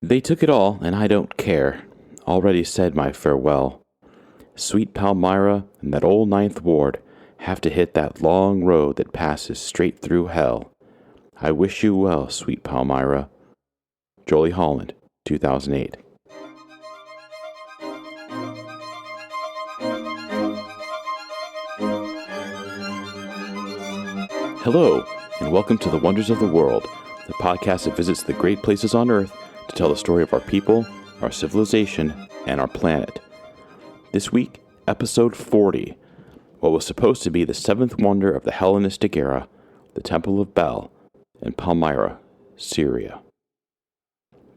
They took it all, and I don't care. Already said my farewell. Sweet Palmyra and that old Ninth Ward have to hit that long road that passes straight through hell. I wish you well, sweet Palmyra. Jolie Holland, 2008. Hello, and welcome to The Wonders of the World, the podcast that visits the great places on Earth to tell the story of our people, our civilization, and our planet. This week, episode 40, what was supposed to be the seventh wonder of the Hellenistic era, the Temple of Bel, in Palmyra, Syria.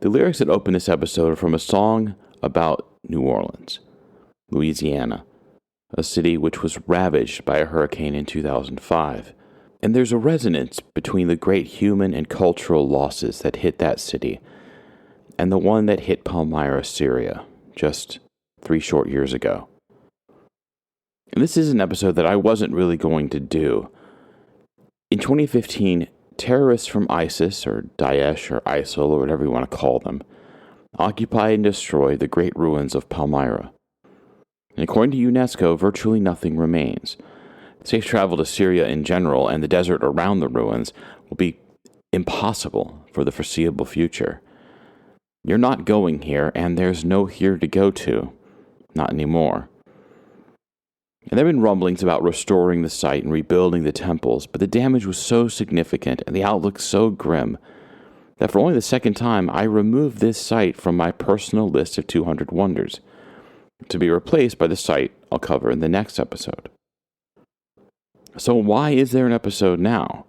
The lyrics that open this episode are from a song about New Orleans, Louisiana, a city which was ravaged by a hurricane in 2005. And there's a resonance between the great human and cultural losses that hit that city and the one that hit Palmyra, Syria, just 3 short years ago. And this is an episode that I wasn't really going to do. In 2015, terrorists from ISIS, or Daesh, or ISIL, or whatever you want to call them, occupied and destroyed the great ruins of Palmyra. And according to UNESCO, virtually nothing remains. Safe travel to Syria in general and the desert around the ruins will be impossible for the foreseeable future. You're not going here, and there's no here to go to. Not anymore. And there have been rumblings about restoring the site and rebuilding the temples, but the damage was so significant and the outlook so grim that for only the second time I removed this site from my personal list of 200 wonders, to be replaced by the site I'll cover in the next episode. So why is there an episode now?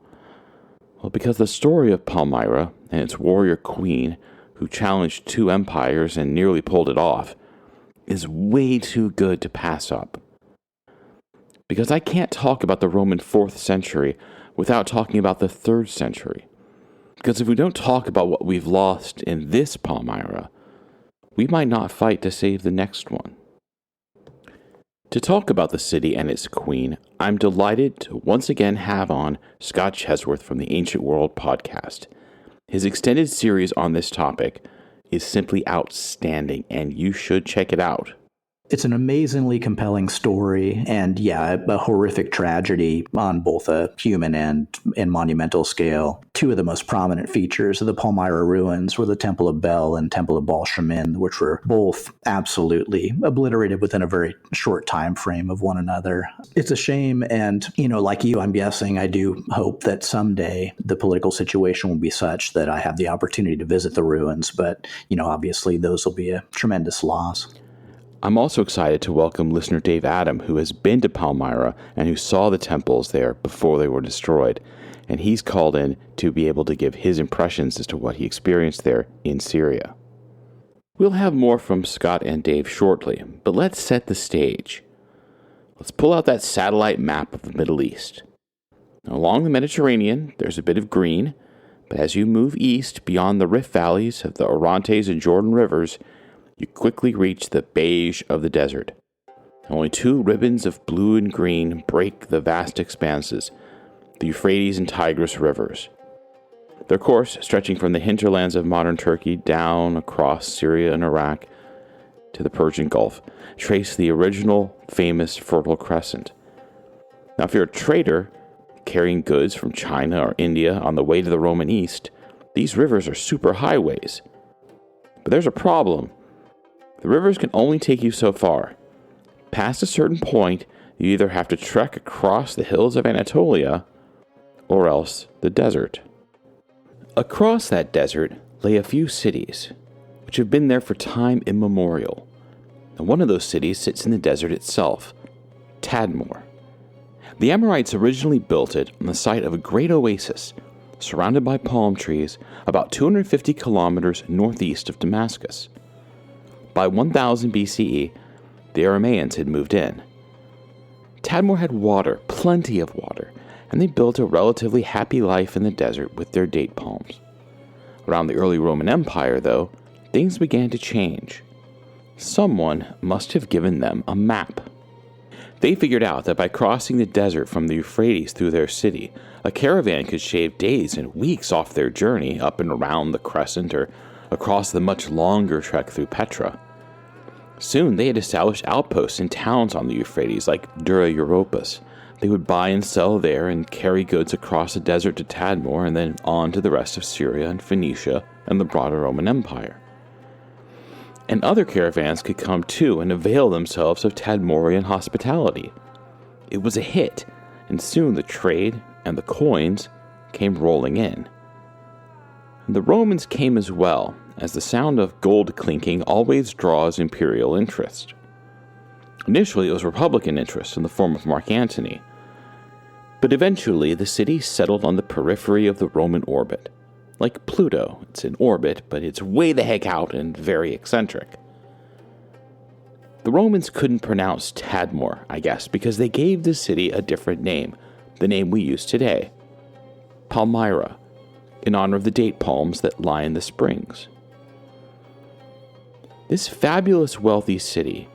Well, because the story of Palmyra and its warrior queen, who challenged 2 empires and nearly pulled it off, is way too good to pass up. Because I can't talk about the Roman 4th century without talking about the 3rd century. Because if we don't talk about what we've lost in this Palmyra, we might not fight to save the next one. To talk about the city and its queen, I'm delighted to once again have on Scott Chesworth from the Ancient World podcast. His extended series on this topic is simply outstanding, and you should check it out. It's an amazingly compelling story, and a horrific tragedy on both a human and monumental scale. 2 of the most prominent features of the Palmyra ruins were the Temple of Bel and Temple of Baal-Shemin, which were both absolutely obliterated within a very short time frame of one another. It's a shame, and, like you, I'm guessing, I do hope that someday the political situation will be such that I have the opportunity to visit the ruins, but, obviously those will be a tremendous loss. I'm also excited to welcome listener Dave Adam, who has been to Palmyra and who saw the temples there before they were destroyed. And he's called in to be able to give his impressions as to what he experienced there in Syria. We'll have more from Scott and Dave shortly, but let's set the stage. Let's pull out that satellite map of the Middle East. Now, along the Mediterranean, there's a bit of green, but as you move east beyond the rift valleys of the Orontes and Jordan rivers, you quickly reach the beige of the desert. Only 2 ribbons of blue and green break the vast expanses, the Euphrates and Tigris rivers. Their course, stretching from the hinterlands of modern Turkey down across Syria and Iraq to the Persian Gulf, trace the original famous Fertile Crescent. Now, if you're a trader carrying goods from China or India on the way to the Roman East, these rivers are superhighways. But there's a problem. The rivers can only take you so far. Past a certain point, you either have to trek across the hills of Anatolia, or else the desert. Across that desert lay a few cities, which have been there for time immemorial. And one of those cities sits in the desert itself, Tadmor. The Amorites originally built it on the site of a great oasis, surrounded by palm trees, about 250 kilometers northeast of Damascus. By 1000 BCE, the Aramaeans had moved in. Tadmor had water, plenty of water, and they built a relatively happy life in the desert with their date palms. Around the early Roman Empire, though, things began to change. Someone must have given them a map. They figured out that by crossing the desert from the Euphrates through their city, a caravan could shave days and weeks off their journey up and around the crescent or across the much longer trek through Petra. Soon they had established outposts in towns on the Euphrates like Dura Europos. They would buy and sell there and carry goods across the desert to Tadmor and then on to the rest of Syria and Phoenicia and the broader Roman Empire. And other caravans could come too and avail themselves of Tadmorian hospitality. It was a hit, and soon the trade and the coins came rolling in. And the Romans came as well, as the sound of gold clinking always draws imperial interest. Initially, it was Republican interest in the form of Mark Antony, but eventually the city settled on the periphery of the Roman orbit. Like Pluto, it's in orbit, but it's way the heck out and very eccentric. The Romans couldn't pronounce Tadmor, I guess, because they gave the city a different name, the name we use today, Palmyra, in honor of the date palms that line the springs. This fabulous, wealthy city,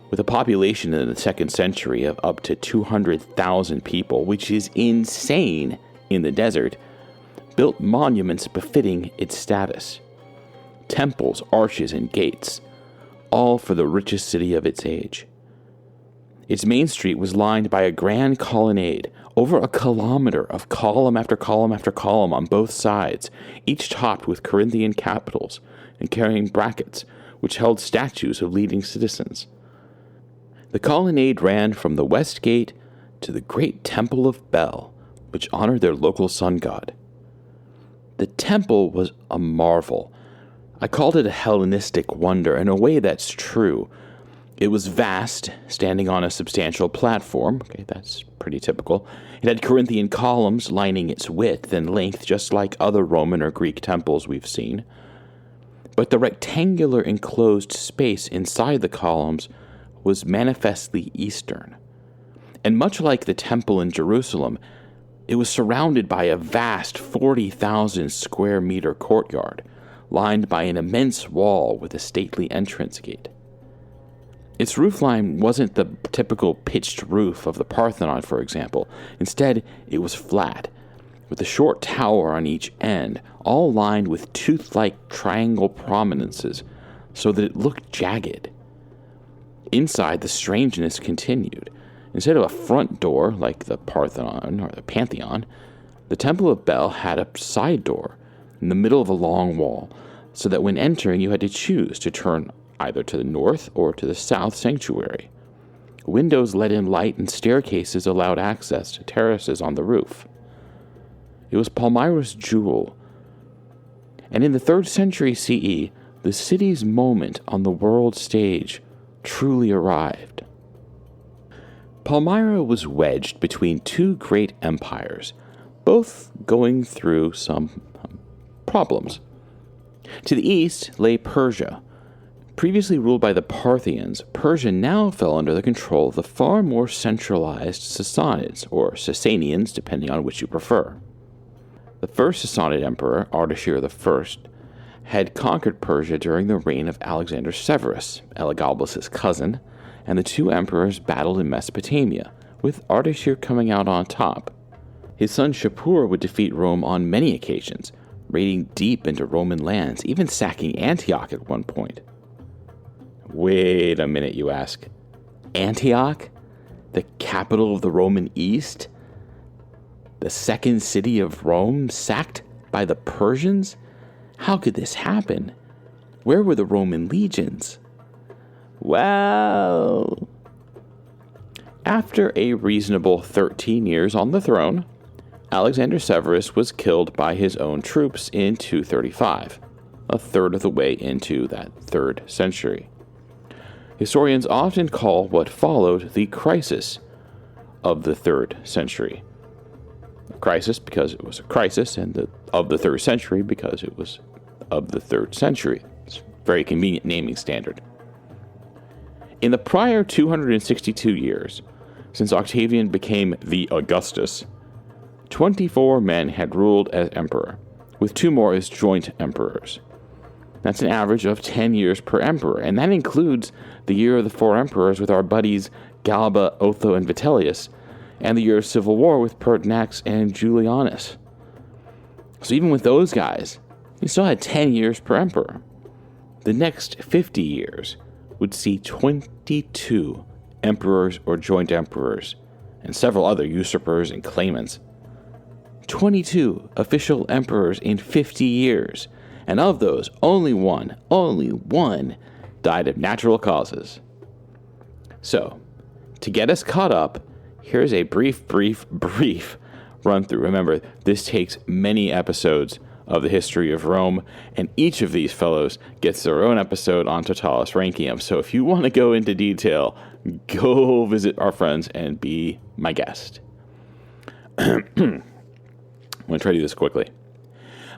with a population in the 2nd century of up to 200,000 people, which is insane in the desert, built monuments befitting its status. Temples, arches, and gates, all for the richest city of its age. Its main street was lined by a grand colonnade, over a kilometer of column after column after column on both sides, each topped with Corinthian capitals and carrying brackets, which held statues of leading citizens. The colonnade ran from the west gate to the great temple of Bel, which honored their local sun god. The temple was a marvel. I called it a Hellenistic wonder, in a way that's true. It was vast, standing on a substantial platform. Okay, that's pretty typical. It had Corinthian columns lining its width and length, just like other Roman or Greek temples we've seen. But the rectangular enclosed space inside the columns was manifestly Eastern. And much like the temple in Jerusalem, it was surrounded by a vast 40,000 square meter courtyard, lined by an immense wall with a stately entrance gate. Its roofline wasn't the typical pitched roof of the Parthenon, for example. Instead, it was flat, with a short tower on each end, all lined with tooth-like triangle prominences, so that it looked jagged. Inside, the strangeness continued. Instead of a front door, like the Parthenon or the Pantheon, the Temple of Bel had a side door in the middle of a long wall, so that when entering you had to choose to turn either to the north or to the south sanctuary. Windows let in light and staircases allowed access to terraces on the roof. It was Palmyra's jewel. And in the 3rd century CE, the city's moment on the world stage truly arrived. Palmyra was wedged between two great empires, both going through some problems. To the east lay Persia. Previously ruled by the Parthians, Persia now fell under the control of the far more centralized Sassanids, or Sasanians, depending on which you prefer. The first Sassanid emperor, Ardashir I, had conquered Persia during the reign of Alexander Severus, Elagabalus' cousin, and the two emperors battled in Mesopotamia, with Ardashir coming out on top. His son Shapur would defeat Rome on many occasions, raiding deep into Roman lands, even sacking Antioch at one point. Wait a minute, you ask. Antioch? The capital of the Roman East? The second city of Rome, sacked by the Persians? How could this happen? Where were the Roman legions? Well, after a reasonable 13 years on the throne, Alexander Severus was killed by his own troops in 235, a third of the way into that 3rd century. Historians often call what followed the crisis of the 3rd century. A crisis because it was a crisis, and of the 3rd century because it was of the 3rd century. It's a very convenient naming standard. In the prior 262 years, since Octavian became the Augustus, 24 men had ruled as emperor, with 2 more as joint emperors. That's an average of 10 years per emperor, and that includes the year of the 4 emperors with our buddies Galba, Otho, and Vitellius, and the year of civil war with Pertinax and Julianus. So even with those guys, He still had 10 years per emperor. The next 50 years would see 22 emperors or joint emperors, and several other usurpers and claimants. 22 official emperors in 50 years, and of those, only one died of natural causes. So, to get us caught up, here's a brief run through. Remember, this takes many episodes of the history of Rome, and each of these fellows gets their own episode on Totalis Rankium. So if you want to go into detail, go visit our friends and be my guest. I'm going to try to do this quickly.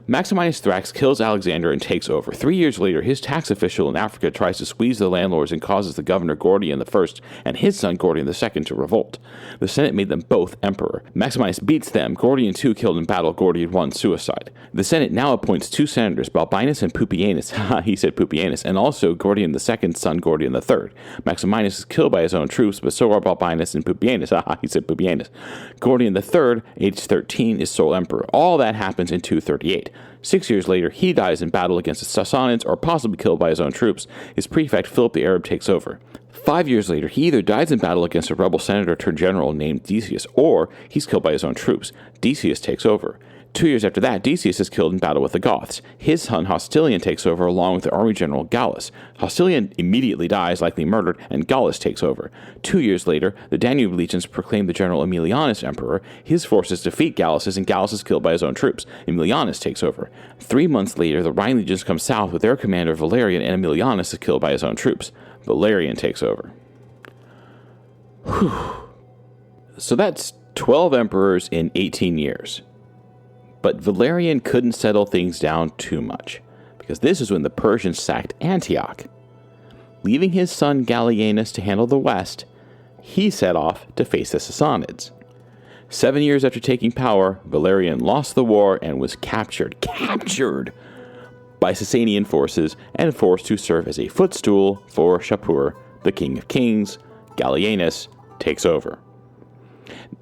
Maximinus Thrax kills Alexander and takes over. 3 years later, his tax official in Africa tries to squeeze the landlords and causes the governor Gordian I and his son Gordian II to revolt. The Senate made them both emperor. Maximinus beats them. Gordian II killed in battle. Gordian I suicide. The Senate now appoints 2 senators, Balbinus and Pupienus. He said Pupienus. And also Gordian II's son Gordian III. Maximinus is killed by his own troops, but so are Balbinus and Pupienus. He said Pupienus. Gordian III, age 13, is sole emperor. All that happens in 238. 6 years later, he dies in battle against the Sassanids or possibly killed by his own troops. His prefect, Philip the Arab, takes over. 5 years later, he either dies in battle against a rebel senator turned general named Decius, or he's killed by his own troops. Decius takes over. 2 years after that, Decius is killed in battle with the Goths. His son Hostilian takes over along with the army general Gallus. Hostilian immediately dies, likely murdered, and Gallus takes over. 2 years later, the Danube legions proclaim the general Aemilianus emperor. His forces defeat Gallus's, and Gallus is killed by his own troops. Aemilianus takes over. 3 months later, the Rhine legions come south with their commander Valerian, and Aemilianus is killed by his own troops. Valerian takes over. Whew. So that's 12 emperors in 18 years. But Valerian couldn't settle things down too much, because this is when the Persians sacked Antioch. Leaving his son Gallienus to handle the west, he set off to face the Sassanids. 7 years after taking power, Valerian lost the war and was captured by Sassanian forces and forced to serve as a footstool for Shapur, the king of kings. Gallienus takes over.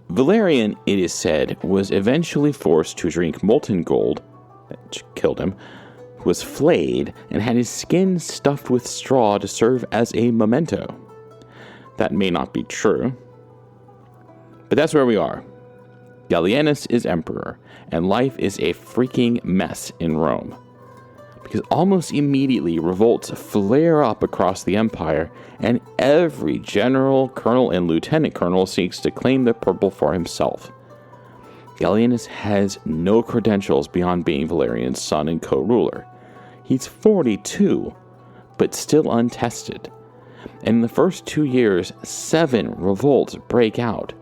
Valerian, it is said, was eventually forced to drink molten gold, which killed him, was flayed, and had his skin stuffed with straw to serve as a memento. That may not be true, but that's where we are. Gallienus is emperor, and life is a freaking mess in Rome. Because almost immediately revolts flare up across the empire, and every general, colonel, and lieutenant colonel seeks to claim the purple for himself. Gallienus has no credentials beyond being Valerian's son and co-ruler. He's 42, but still untested. And in the first 2 years, 7 revolts break out,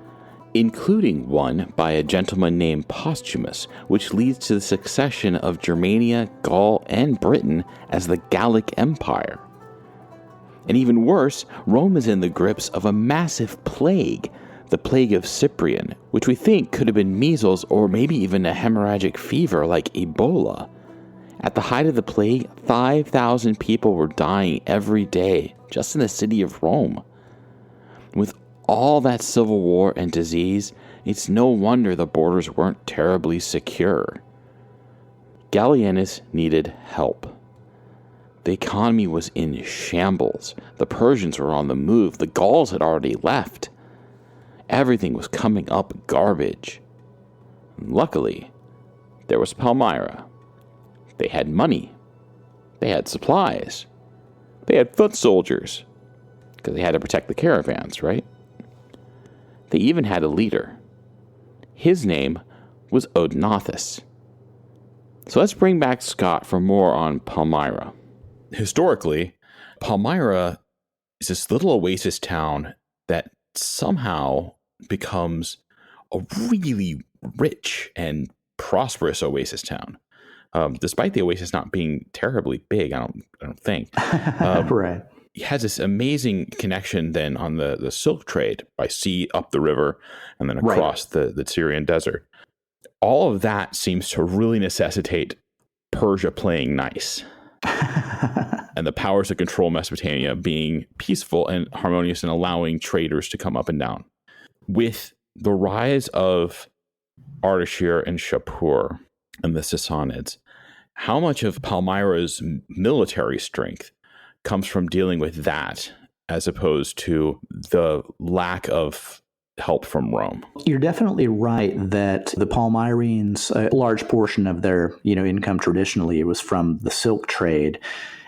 including one by a gentleman named Posthumus, which leads to the succession of Germania, Gaul, and Britain as the Gallic Empire. And even worse, Rome is in the grips of a massive plague, the plague of Cyprian, which we think could have been measles or maybe even a hemorrhagic fever like Ebola. At the height of the plague, 5,000 people were dying every day, just in the city of Rome. With all that civil war and disease, it's no wonder the borders weren't terribly secure. Gallienus needed help. The economy was in shambles. The Persians were on the move. The Gauls had already left. Everything was coming up garbage. Luckily, there was Palmyra. They had money. They had supplies. They had foot soldiers, because they had to protect the caravans, right? They even had a leader. His name was Odaenathus. So let's bring back Scott for more on Palmyra. Historically, Palmyra is this little oasis town that somehow becomes a really rich and prosperous oasis town. Despite the oasis not being terribly big, I don't think. Right. It has this amazing connection then on the silk trade by sea up the river and then across the Syrian desert. All of that seems to really necessitate Persia playing nice. And the powers that control Mesopotamia being peaceful and harmonious and allowing traders to come up and down. With the rise of Ardashir and Shapur and the Sassanids, how much of Palmyra's military strength comes from dealing with that as opposed to the lack of help from Rome? You're definitely right that the Palmyrines, a large portion of their income traditionally was from the silk trade.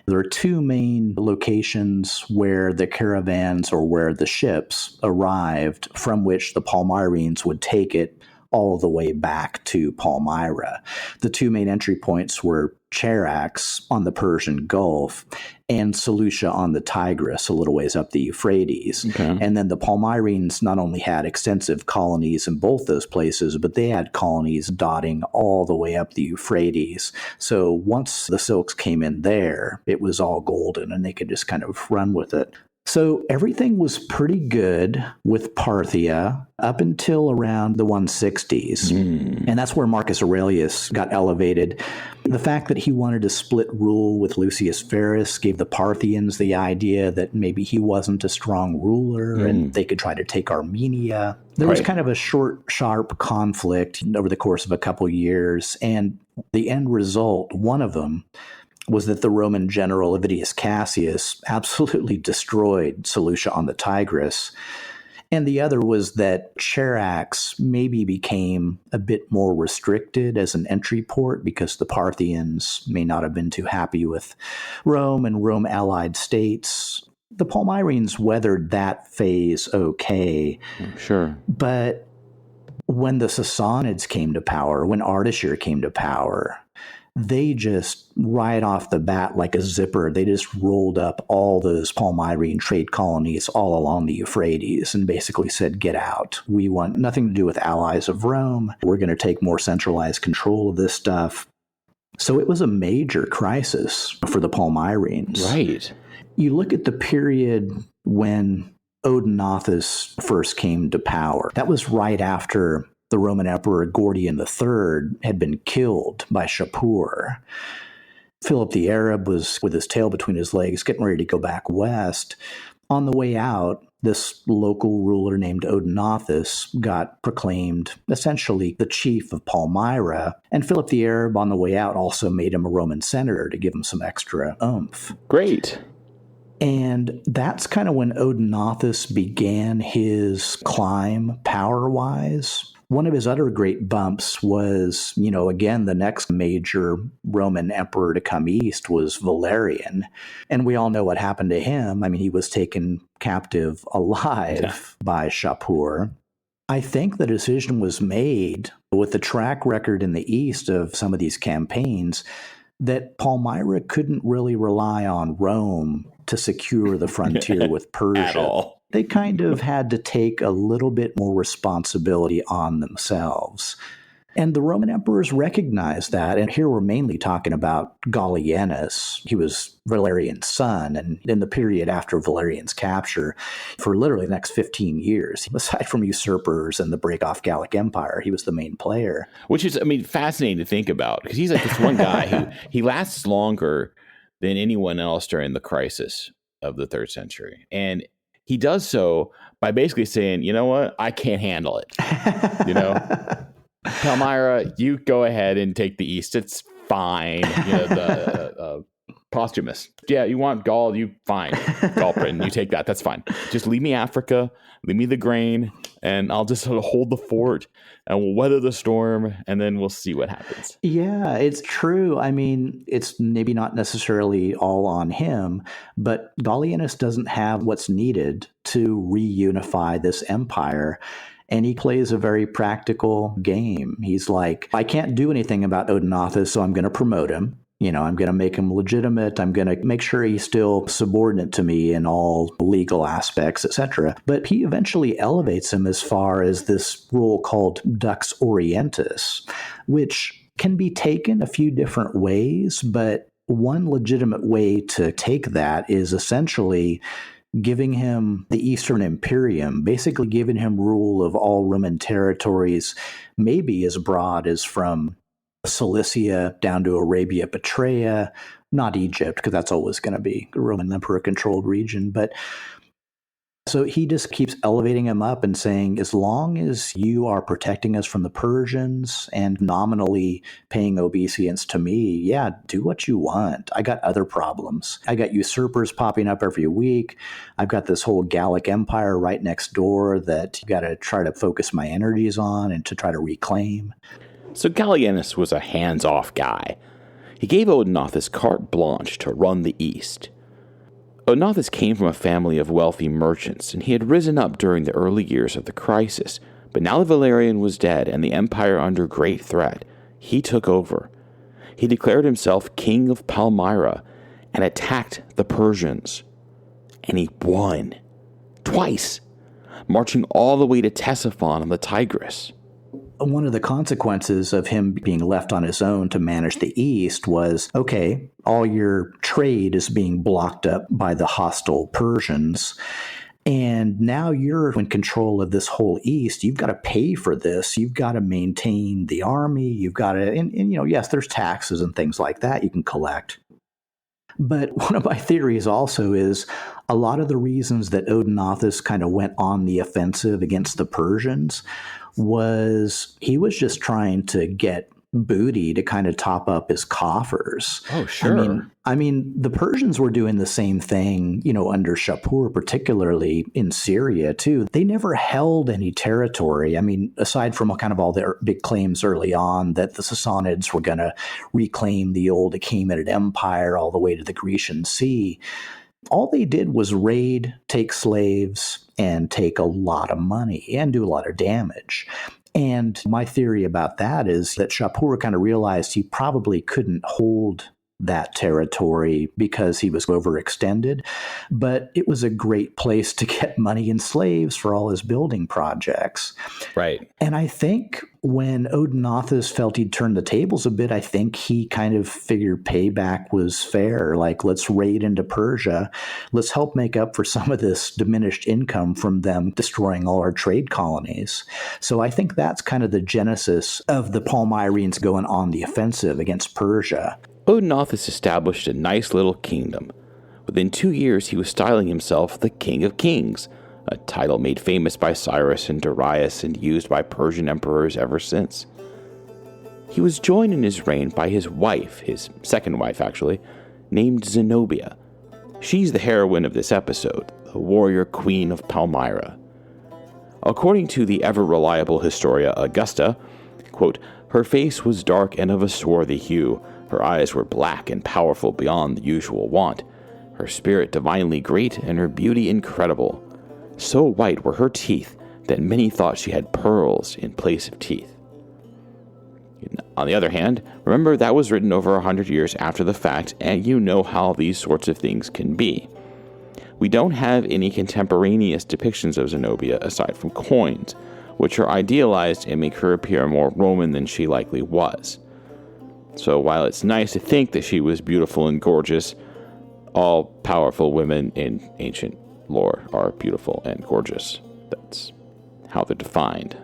There are two main locations where the caravans or where the ships arrived from which the Palmyrines would take it all the way back to Palmyra. The two main entry points were Charax on the Persian Gulf and Seleucia on the Tigris, a little ways up the Euphrates. Okay. And then the Palmyrines not only had extensive colonies in both those places, but they had colonies dotting all the way up the Euphrates. So once the silks came in there, it was all golden and they could just kind of run with it. So everything was pretty good with Parthia up until around the 160s. And that's where Marcus Aurelius got elevated. The fact that he wanted to split rule with Lucius Verus gave the Parthians the idea that maybe he wasn't a strong ruler and they could try to take Armenia. There was kind of a short, sharp conflict over the course of a couple years. And the end result, one of them, was that the Roman general Avidius Cassius absolutely destroyed Seleucia on the Tigris. And the other was that Charax maybe became a bit more restricted as an entry port because the Parthians may not have been too happy with Rome and Rome-allied states. The Palmyrines weathered that phase okay. Sure. But when the Sassanids came to power, when Ardashir came to power, they just, right off the bat, like a zipper, they just rolled up all those Palmyrene trade colonies all along the Euphrates and basically said, get out. We want nothing to do with allies of Rome. We're going to take more centralized control of this stuff. So it was a major crisis for the Palmyrines. Right. You look at the period when Odaenathus first came to power. That was right after the Roman Emperor Gordian III had been killed by Shapur. Philip the Arab was with his tail between his legs, getting ready to go back west. On the way out, this local ruler named Odaenathus got proclaimed essentially the chief of Palmyra, and Philip the Arab on the way out also made him a Roman senator to give him some extra oomph. Great. And that's kind of when Odaenathus began his climb power-wise. One of his other great bumps was, again, the next major Roman emperor to come east was Valerian. And we all know what happened to him. I mean, he was taken captive alive by Shapur. I think the decision was made with the track record in the east of some of these campaigns that Palmyra couldn't really rely on Rome to secure the frontier with Persia. At all. They kind of had to take a little bit more responsibility on themselves. And the Roman emperors recognized that. And here we're mainly talking about Gallienus. He was Valerian's son. And in the period after Valerian's capture, for literally the next 15 years, aside from usurpers and the break-off Gallic Empire, he was the main player. Which is, fascinating to think about. Because he's like this one guy who he lasts longer than anyone else during the crisis of the 3rd century. And he does so by basically saying, you know what, I can't handle it. Palmyra, you go ahead and take the east. It's fine. Posthumus. Yeah, you want Gaul, you fine. Gaul Britain, you take that. That's fine. Just leave me Africa, leave me the grain, and I'll just sort of hold the fort and we'll weather the storm and then we'll see what happens. Yeah, it's true. I mean, it's maybe not necessarily all on him, but Gallienus doesn't have what's needed to reunify this empire. And he plays a very practical game. He's like, I can't do anything about Odaenathus, so I'm going to promote him. I'm going to make him legitimate. I'm going to make sure he's still subordinate to me in all legal aspects, etc. But he eventually elevates him as far as this rule called Dux Orientis, which can be taken a few different ways. But one legitimate way to take that is essentially giving him the Eastern Imperium, basically giving him rule of all Roman territories, maybe as broad as from Cilicia down to Arabia Petraea, not Egypt, because that's always going to be a Roman emperor-controlled region. But So he just keeps elevating him up and saying, as long as you are protecting us from the Persians and nominally paying obeisance to me, yeah, do what you want. I got other problems. I got usurpers popping up every week. I've got this whole Gallic Empire right next door that you got to try to focus my energies on and to try to reclaim. So Gallienus was a hands-off guy. He gave Odaenathus carte blanche to run the East. Odaenathus came from a family of wealthy merchants, and he had risen up during the early years of the crisis. But now that Valerian was dead and the empire under great threat, he took over. He declared himself king of Palmyra and attacked the Persians. And he won. Twice. Marching all the way to Ctesiphon on the Tigris. One of the consequences of him being left on his own to manage the East was, okay, all your trade is being blocked up by the hostile Persians. And now you're in control of this whole East. You've got to pay for this. You've got to maintain the army. You've got to, and yes, there's taxes and things like that you can collect. But one of my theories also is a lot of the reasons that Odaenathus kind of went on the offensive against the Persians was he was just trying to get booty to kind of top up his coffers. Oh, sure. I mean, the Persians were doing the same thing, under Shapur, particularly in Syria, too. They never held any territory. I mean, aside from kind of all their big claims early on that the Sassanids were going to reclaim the old Achaemenid Empire all the way to the Grecian Sea, all they did was raid, take slaves, and take a lot of money and do a lot of damage. And my theory about that is that Shapur kind of realized he probably couldn't hold that territory because he was overextended, but it was a great place to get money and slaves for all his building projects. Right. And I think when Odaenathus felt he'd turned the tables a bit, I think he kind of figured payback was fair. Like, let's raid into Persia. Let's help make up for some of this diminished income from them destroying all our trade colonies. So I think that's kind of the genesis of the Palmyrines going on the offensive against Persia. Odaenathus established a nice little kingdom. Within 2 years, he was styling himself the King of Kings, a title made famous by Cyrus and Darius and used by Persian emperors ever since. He was joined in his reign by his wife, his second wife actually, named Zenobia. She's the heroine of this episode, the warrior queen of Palmyra. According to the ever-reliable Historia Augusta, quote, her face was dark and of a swarthy hue. Her eyes were black and powerful beyond the usual wont. Her spirit divinely great and her beauty incredible. So white were her teeth that many thought she had pearls in place of teeth. On the other hand, remember that was written over 100 years after the fact, and you know how these sorts of things can be. We don't have any contemporaneous depictions of Zenobia aside from coins, which are idealized and make her appear more Roman than she likely was. So while it's nice to think that she was beautiful and gorgeous, all powerful women in ancient lore are beautiful and gorgeous. That's how they're defined.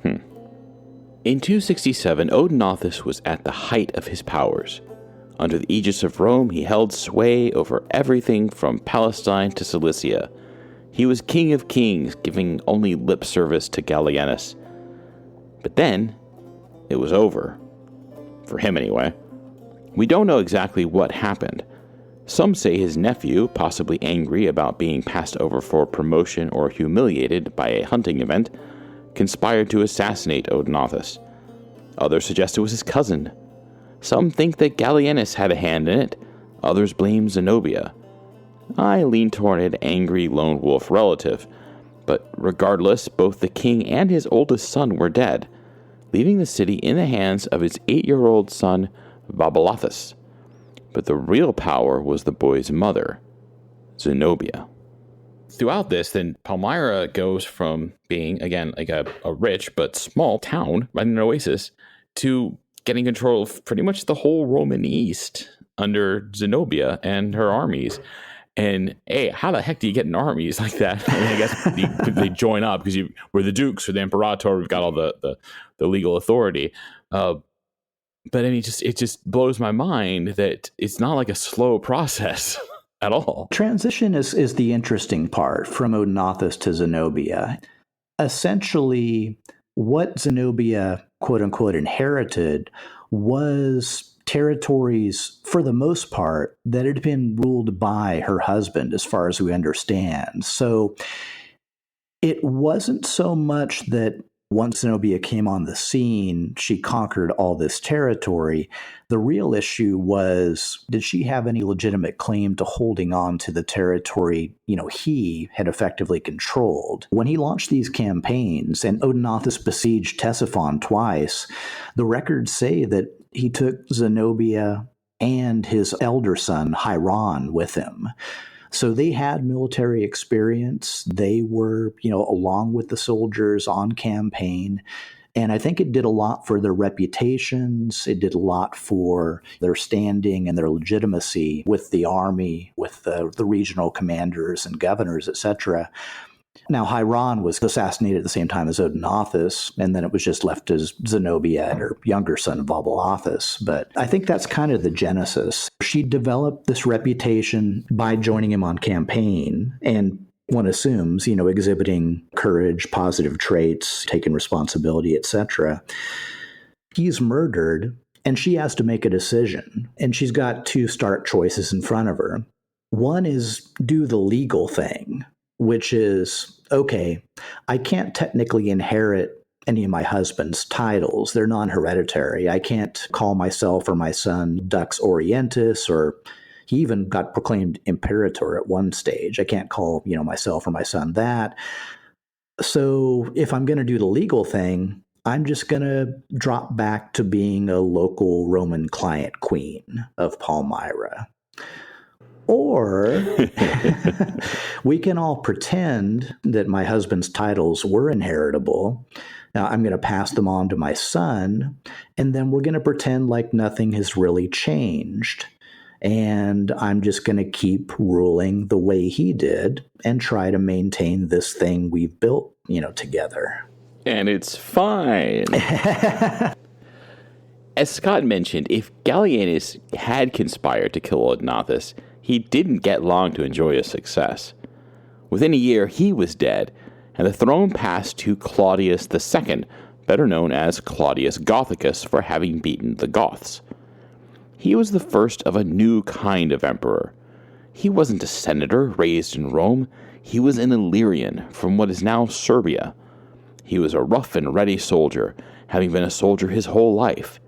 In 267, Odaenathus was at the height of his powers. Under the aegis of Rome, he held sway over everything from Palestine to Cilicia. He was king of kings, giving only lip service to Gallienus. But then, it was over. For him, anyway. We don't know exactly what happened. Some say his nephew, possibly angry about being passed over for promotion or humiliated by a hunting event, conspired to assassinate Odaenathus. Others suggest it was his cousin. Some think that Gallienus had a hand in it. Others blame Zenobia. I lean toward an angry lone wolf relative, but regardless, both the king and his oldest son were dead, leaving the city in the hands of his 8-year-old son, Babalathus. But the real power was the boy's mother, Zenobia. Throughout this, then, Palmyra goes from being, again, like a rich but small town, right in an oasis, to getting control of pretty much the whole Roman East under Zenobia and her armies. And, hey, how the heck do you get in armies like that? I mean, I guess they join up because we're the dukes or the imperator. We've got all the legal authority. But I mean, it just blows my mind that it's not like a slow process. at all. Transition is the interesting part from Odaenathus to Zenobia. Essentially, what Zenobia, quote unquote, inherited was territories, for the most part, that had been ruled by her husband, as far as we understand. So it wasn't so much that once Zenobia came on the scene, she conquered all this territory. The real issue was, did she have any legitimate claim to holding on to the territory, he had effectively controlled? When he launched these campaigns, and Odaenathus besieged Ctesiphon twice, the records say that he took Zenobia and his elder son, Hieron, with him. So they had military experience. They were, along with the soldiers on campaign. And I think it did a lot for their reputations. It did a lot for their standing and their legitimacy with the army, with the regional commanders and governors, etc. Now, Hieron was assassinated at the same time as Odaenathus, and then it was just left as Zenobia and her younger son, Valbalathus. But I think that's kind of the genesis. She developed this reputation by joining him on campaign, and one assumes, exhibiting courage, positive traits, taking responsibility, etc. He's murdered, and she has to make a decision. And she's got two stark choices in front of her. One is do the legal thing, which is, okay, I can't technically inherit any of my husband's titles. They're non-hereditary. I can't call myself or my son Dux Orientis, or he even got proclaimed imperator at one stage. I can't call, myself or my son that. So if I'm going to do the legal thing, I'm just going to drop back to being a local Roman client queen of Palmyra. Or we can all pretend that my husband's titles were inheritable. Now, I'm going to pass them on to my son, and then we're going to pretend like nothing has really changed. And I'm just going to keep ruling the way he did and try to maintain this thing we've built, together. And it's fine. As Scott mentioned, if Gallienus had conspired to kill Odaenathus, he didn't get long to enjoy his success. Within a year, he was dead, and the throne passed to Claudius II, better known as Claudius Gothicus for having beaten the Goths. He was the first of a new kind of emperor. He wasn't a senator raised in Rome. He was an Illyrian from what is now Serbia. He was a rough and ready soldier, having been a soldier his whole life,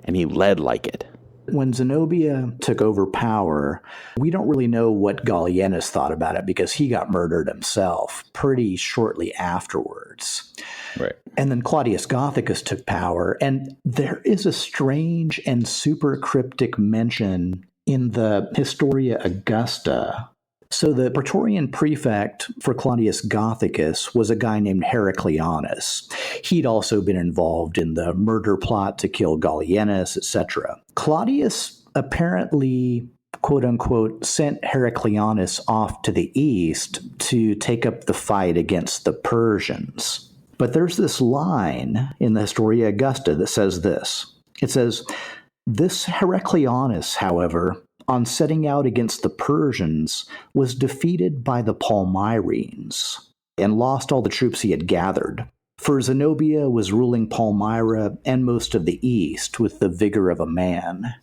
and he led like it. When Zenobia took over power, we don't really know what Gallienus thought about it because he got murdered himself pretty shortly afterwards. Right. And then Claudius Gothicus took power, and there is a strange and super cryptic mention in the Historia Augusta. So the Praetorian prefect for Claudius Gothicus was a guy named Heracleanus. He'd also been involved in the murder plot to kill Gallienus, etc. Claudius apparently, quote unquote, sent Heracleanus off to the east to take up the fight against the Persians. But there's this line in the Historia Augusta that says this. It says, "This Heracleanus, however, on setting out against the Persians, was defeated by the Palmyrines and lost all the troops he had gathered. For Zenobia was ruling Palmyra and most of the east with the vigor of a man."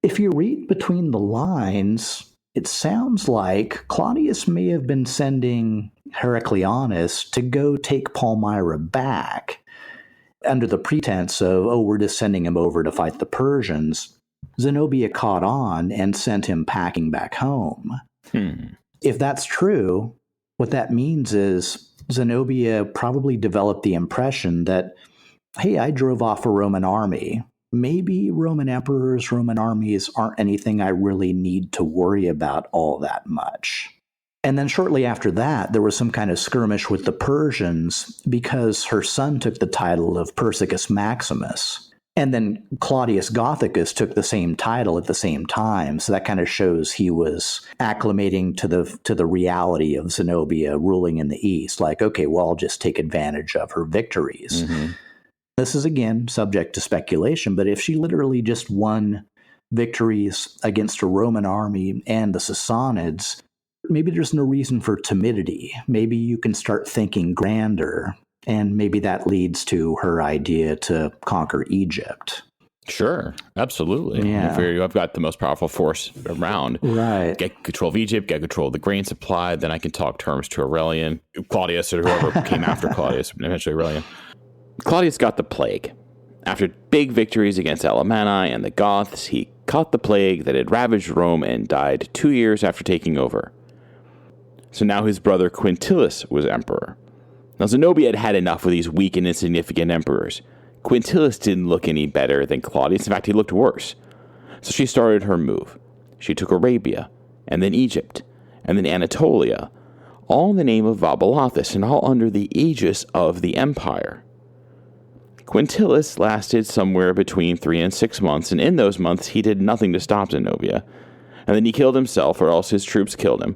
If you read between the lines, it sounds like Claudius may have been sending Heracleanus to go take Palmyra back under the pretense of, we're just sending him over to fight the Persians. Zenobia caught on and sent him packing back home. If that's true, what that means is Zenobia probably developed the impression that, hey, I drove off a Roman army. Maybe Roman emperors, Roman armies aren't anything I really need to worry about all that much. And then shortly after that, there was some kind of skirmish with the Persians because her son took the title of Persicus Maximus. And then Claudius Gothicus took the same title at the same time. So that kind of shows he was acclimating to the reality of Zenobia ruling in the East. Like, okay, well, I'll just take advantage of her victories. This is, again, subject to speculation. But if she literally just won victories against a Roman army and the Sassanids, maybe there's no reason for timidity. Maybe you can start thinking grander, and maybe that leads to her idea to conquer Egypt. Sure, absolutely. Yeah. I've got the most powerful force around. Right. Get control of Egypt, get control of the grain supply, then I can talk terms to Aurelian, Claudius, or whoever came after Claudius, eventually Aurelian. Claudius got the plague. After big victories against Alemanni and the Goths, he caught the plague that had ravaged Rome and died 2 years after taking over. So now his brother Quintillus was emperor. Now Zenobia had had enough of these weak and insignificant emperors. Quintillus didn't look any better than Claudius. In fact, he looked worse. So she started her move. She took Arabia, and then Egypt, and then Anatolia, all in the name of Odaenathus, and all under the aegis of the empire. Quintillus lasted somewhere between 3 and 6 months, and in those months he did nothing to stop Zenobia. And then he killed himself, or else his troops killed him,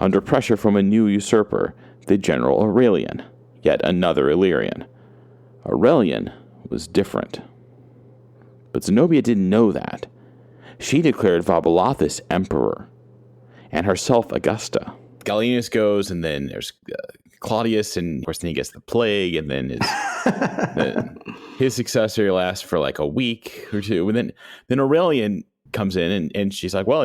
under pressure from a new usurper, the general Aurelian, yet another Illyrian. Aurelian was different. But Zenobia didn't know that. She declared Odaenathus emperor, and herself Augusta. Gallienus goes, and then there's Claudius, and of course then he gets the plague, and then his successor lasts for like a week or two, and then Aurelian comes in, and she's like, well,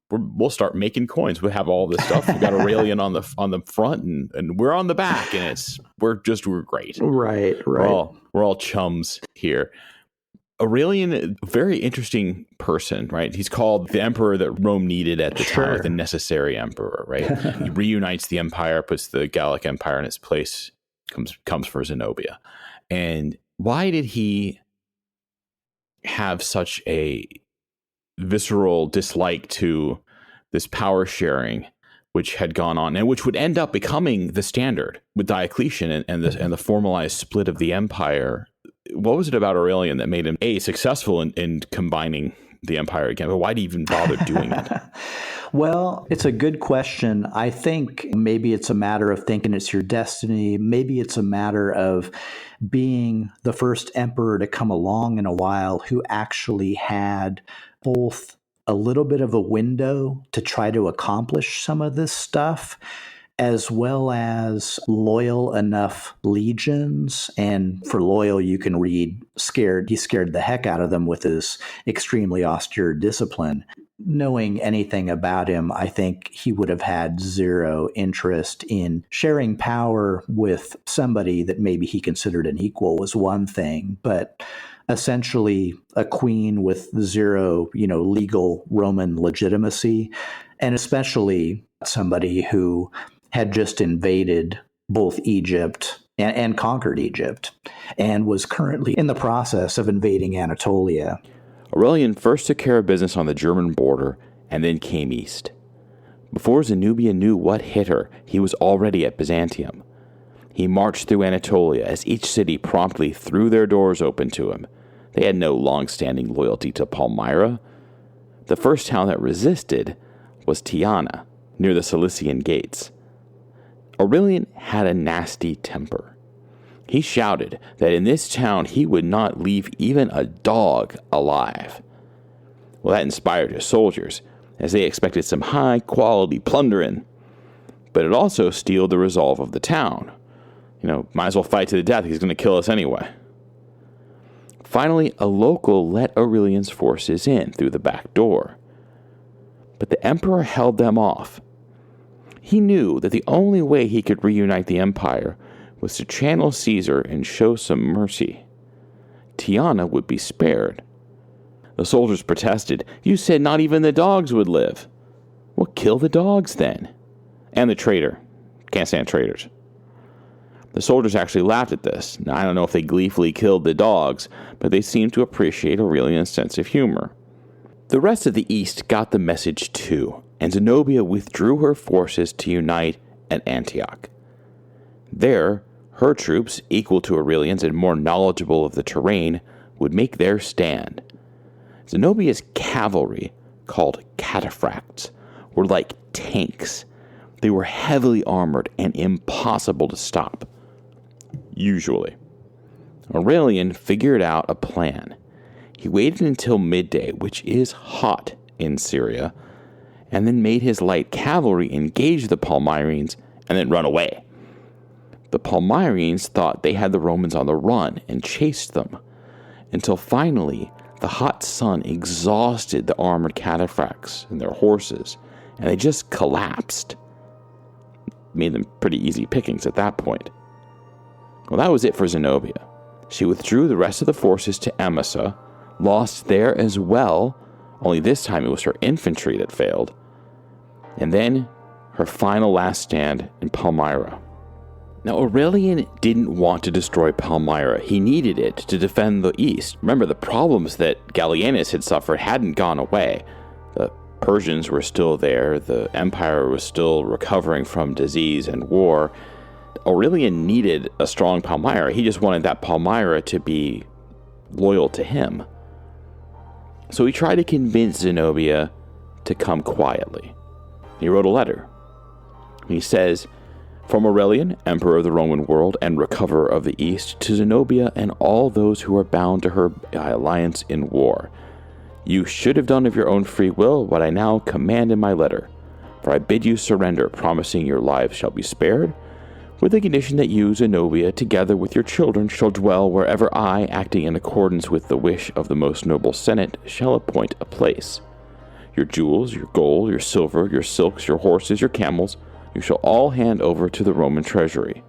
we'll start making coins. We'll have all this stuff. We've got Aurelian on the front, and we're on the back, and we're great. Right. We're all chums here. Aurelian, very interesting person, right? He's called the emperor that Rome needed at the time, like the necessary emperor, right? He reunites the empire, puts the Gallic Empire in its place, comes for Zenobia. And why did he have such a visceral dislike to this power sharing which had gone on and which would end up becoming the standard with Diocletian and the formalized split of the empire? What was it about Aurelian that made him successful in combining the empire again? But why did he even bother doing it? Well, it's a good question. I think maybe it's a matter of thinking it's your destiny. Maybe it's a matter of being the first emperor to come along in a while who actually had both a little bit of a window to try to accomplish some of this stuff, as well as loyal enough legions. And for loyal, you can read he scared the heck out of them with his extremely austere discipline. Knowing anything about him, I think he would have had zero interest in sharing power with somebody that maybe he considered an equal was one thing, but essentially a queen with zero, legal Roman legitimacy, and especially somebody who had just invaded both Egypt and conquered Egypt, and was currently in the process of invading Anatolia. Aurelian first took care of business on the German border and then came east. Before Zenobia knew what hit her, he was already at Byzantium. He marched through Anatolia as each city promptly threw their doors open to him. They had no long-standing loyalty to Palmyra. The first town that resisted was Tyana, near the Cilician gates. Aurelian had a nasty temper. He shouted that in this town he would not leave even a dog alive. Well, that inspired his soldiers, as they expected some high-quality plundering. But it also steeled the resolve of the town. Might as well fight to the death. He's going to kill us anyway. Finally, a local let Aurelian's forces in through the back door. But the emperor held them off. He knew that the only way he could reunite the empire was to channel Caesar and show some mercy. Tyana would be spared. The soldiers protested. You said not even the dogs would live. Well, kill the dogs then. And the traitor. Can't stand traitors. The soldiers actually laughed at this. Now, I don't know if they gleefully killed the dogs, but they seemed to appreciate Aurelian's sense of humor. The rest of the East got the message too, and Zenobia withdrew her forces to unite at Antioch. There, her troops, equal to Aurelian's and more knowledgeable of the terrain, would make their stand. Zenobia's cavalry, called cataphracts, were like tanks. They were heavily armored and impossible to stop. Usually. Aurelian figured out a plan. He waited until midday, which is hot in Syria, and then made his light cavalry engage the Palmyrines and then run away. The Palmyrines thought they had the Romans on the run and chased them, until finally the hot sun exhausted the armored cataphracts and their horses, and they just collapsed. Made them pretty easy pickings at that point. Well, that was it for Zenobia. She withdrew the rest of the forces to Emesa, lost there as well, only this time it was her infantry that failed, and then her final last stand in Palmyra. Now, Aurelian didn't want to destroy Palmyra. He needed it to defend the east. Remember, the problems that Gallienus had suffered hadn't gone away. The Persians were still there. The empire was still recovering from disease and war. Aurelian needed a strong Palmyra. He just wanted that Palmyra to be loyal to him. So he tried to convince Zenobia to come quietly. He wrote a letter. He says, "From Aurelian, Emperor of the Roman world and recoverer of the East, to Zenobia and all those who are bound to her by alliance in war. You should have done of your own free will what I now command in my letter. For I bid you surrender, promising your lives shall be spared, with the condition that you, Zenobia, together with your children, shall dwell wherever I, acting in accordance with the wish of the most noble Senate, shall appoint a place. Your jewels, your gold, your silver, your silks, your horses, your camels, you shall all hand over to the Roman treasury.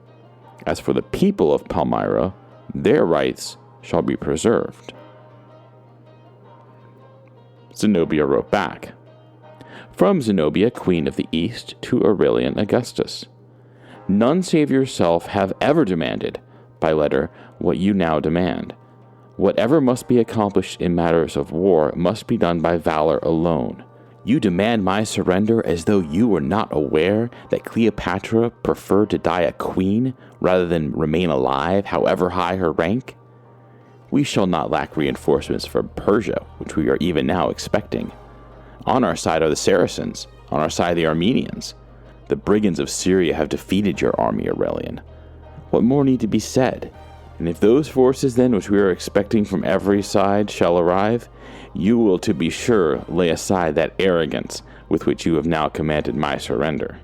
As for the people of Palmyra, their rights shall be preserved." Zenobia wrote back, "From Zenobia, Queen of the East, to Aurelian Augustus. None save yourself have ever demanded, by letter, what you now demand. Whatever must be accomplished in matters of war must be done by valor alone. You demand my surrender as though you were not aware that Cleopatra preferred to die a queen rather than remain alive, however high her rank? We shall not lack reinforcements from Persia, which we are even now expecting. On our side are the Saracens, on our side the Armenians. The brigands of Syria have defeated your army, Aurelian. What more need to be said? And if those forces then which we are expecting from every side shall arrive, you will to be sure lay aside that arrogance with which you have now commanded my surrender."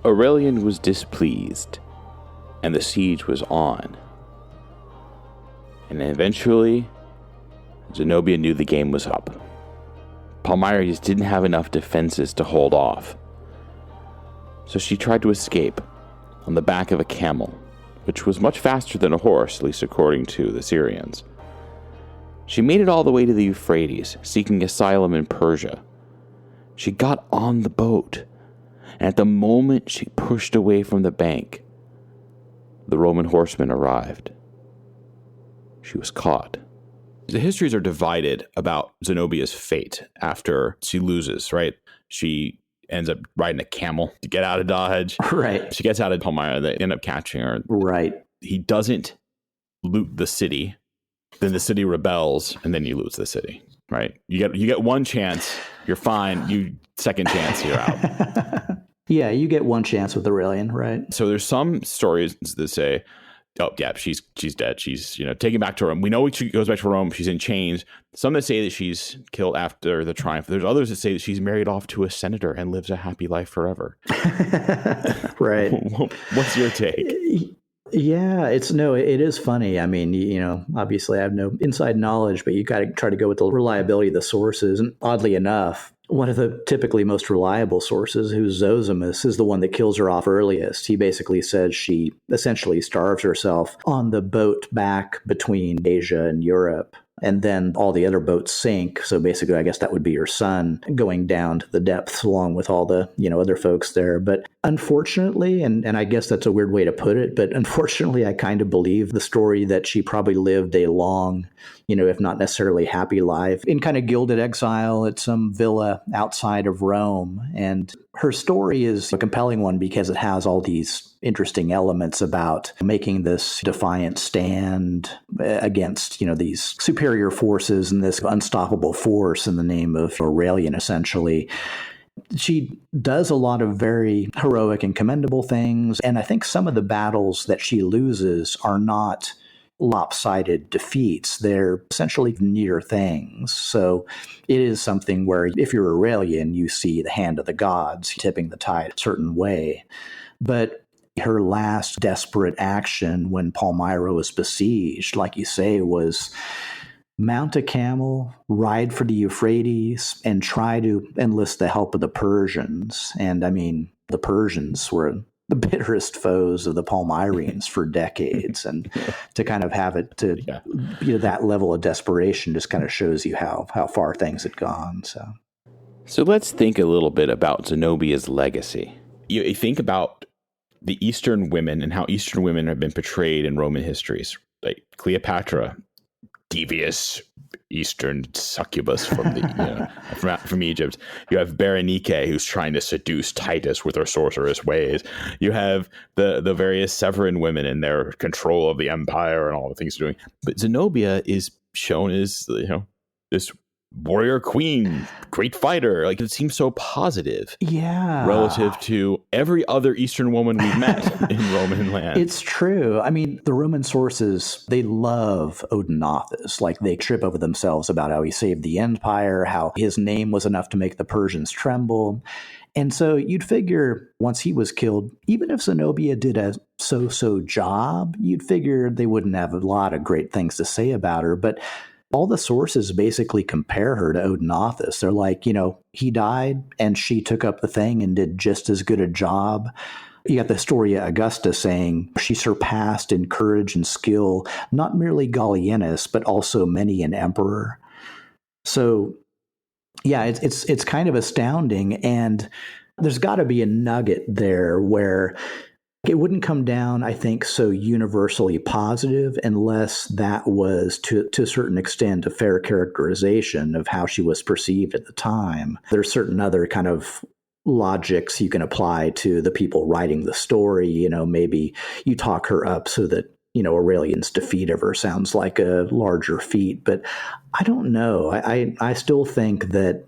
Aurelian was displeased, and the siege was on. And eventually, Zenobia knew the game was up. Palmyra just didn't have enough defenses to hold off. So she tried to escape on the back of a camel, which was much faster than a horse, at least according to the Syrians. She made it all the way to the Euphrates, seeking asylum in Persia. She got on the boat, and at the moment she pushed away from the bank, the Roman horsemen arrived. She was caught. The histories are divided about Zenobia's fate after she loses, right? She ends up riding a camel to get out of Dodge. Right. She gets out of Palmyra. They end up catching her. Right. He doesn't loot the city. Then the city rebels, and then you lose the city, right? You get one chance. You're fine. Second chance, you're out. Yeah, you get one chance with Aurelian, right? So there's some stories that say, oh, yeah, she's dead. She's, taken back to Rome. We know she goes back to Rome. She's in chains. Some that say that she's killed after the triumph. There's others that say that she's married off to a senator and lives a happy life forever. Right. What's your take? Yeah, it is funny. I mean, obviously I have no inside knowledge, but you got to try to go with the reliability of the sources. And oddly enough, one of the typically most reliable sources, who's Zosimus, is the one that kills her off earliest. He basically says she essentially starves herself on the boat back between Asia and Europe. And then all the other boats sink. So basically, I guess that would be her son going down to the depths along with all the, other folks there. But unfortunately, and I guess that's a weird way to put it, but unfortunately, I kind of believe the story that she probably lived a long, if not necessarily happy life in kind of gilded exile at some villa outside of Rome. And her story is a compelling one because it has all these interesting elements about making this defiant stand against, these superior forces and this unstoppable force in the name of Aurelian, essentially. She does a lot of very heroic and commendable things. And I think some of the battles that she loses are not lopsided defeats. They're essentially near things. So it is something where if you're Aurelian, you see the hand of the gods tipping the tide a certain way. But her last desperate action when Palmyra was besieged, like you say, was mount a camel, ride for the Euphrates, and try to enlist the help of the Persians. And I mean, the Persians were the bitterest foes of the Palmyrines for decades. And to kind of have it to that level of desperation just kind of shows you how far things had gone. So let's think a little bit about Zenobia's legacy. You think about the Eastern women and how Eastern women have been portrayed in Roman histories, like Cleopatra, devious Eastern succubus from the from Egypt. You have Berenike, who's trying to seduce Titus with her sorcerous ways. You have the various Severan women in their control of the empire and all the things they're doing. But Zenobia is shown as this warrior queen, great fighter. Like, it seems so positive, relative to every other Eastern woman we've met in Roman land. It's true. I mean, the Roman sources, they love Odaenathus. Like, they trip over themselves about how he saved the empire, how his name was enough to make the Persians tremble. And so you'd figure once he was killed, even if Zenobia did a so-so job, you'd figure they wouldn't have a lot of great things to say about her. But all the sources basically compare her to Odaenathus. They're like, he died and she took up the thing and did just as good a job. You got the Historia Augusta saying she surpassed in courage and skill, not merely Gallienus, but also many an emperor. So, yeah, it's kind of astounding. And there's got to be a nugget there where it wouldn't come down, I think, so universally positive unless that was, to a certain extent, a fair characterization of how she was perceived at the time. There's certain other kind of logics you can apply to the people writing the story. Maybe you talk her up so that, Aurelian's defeat of her sounds like a larger feat. But I don't know. I still think that,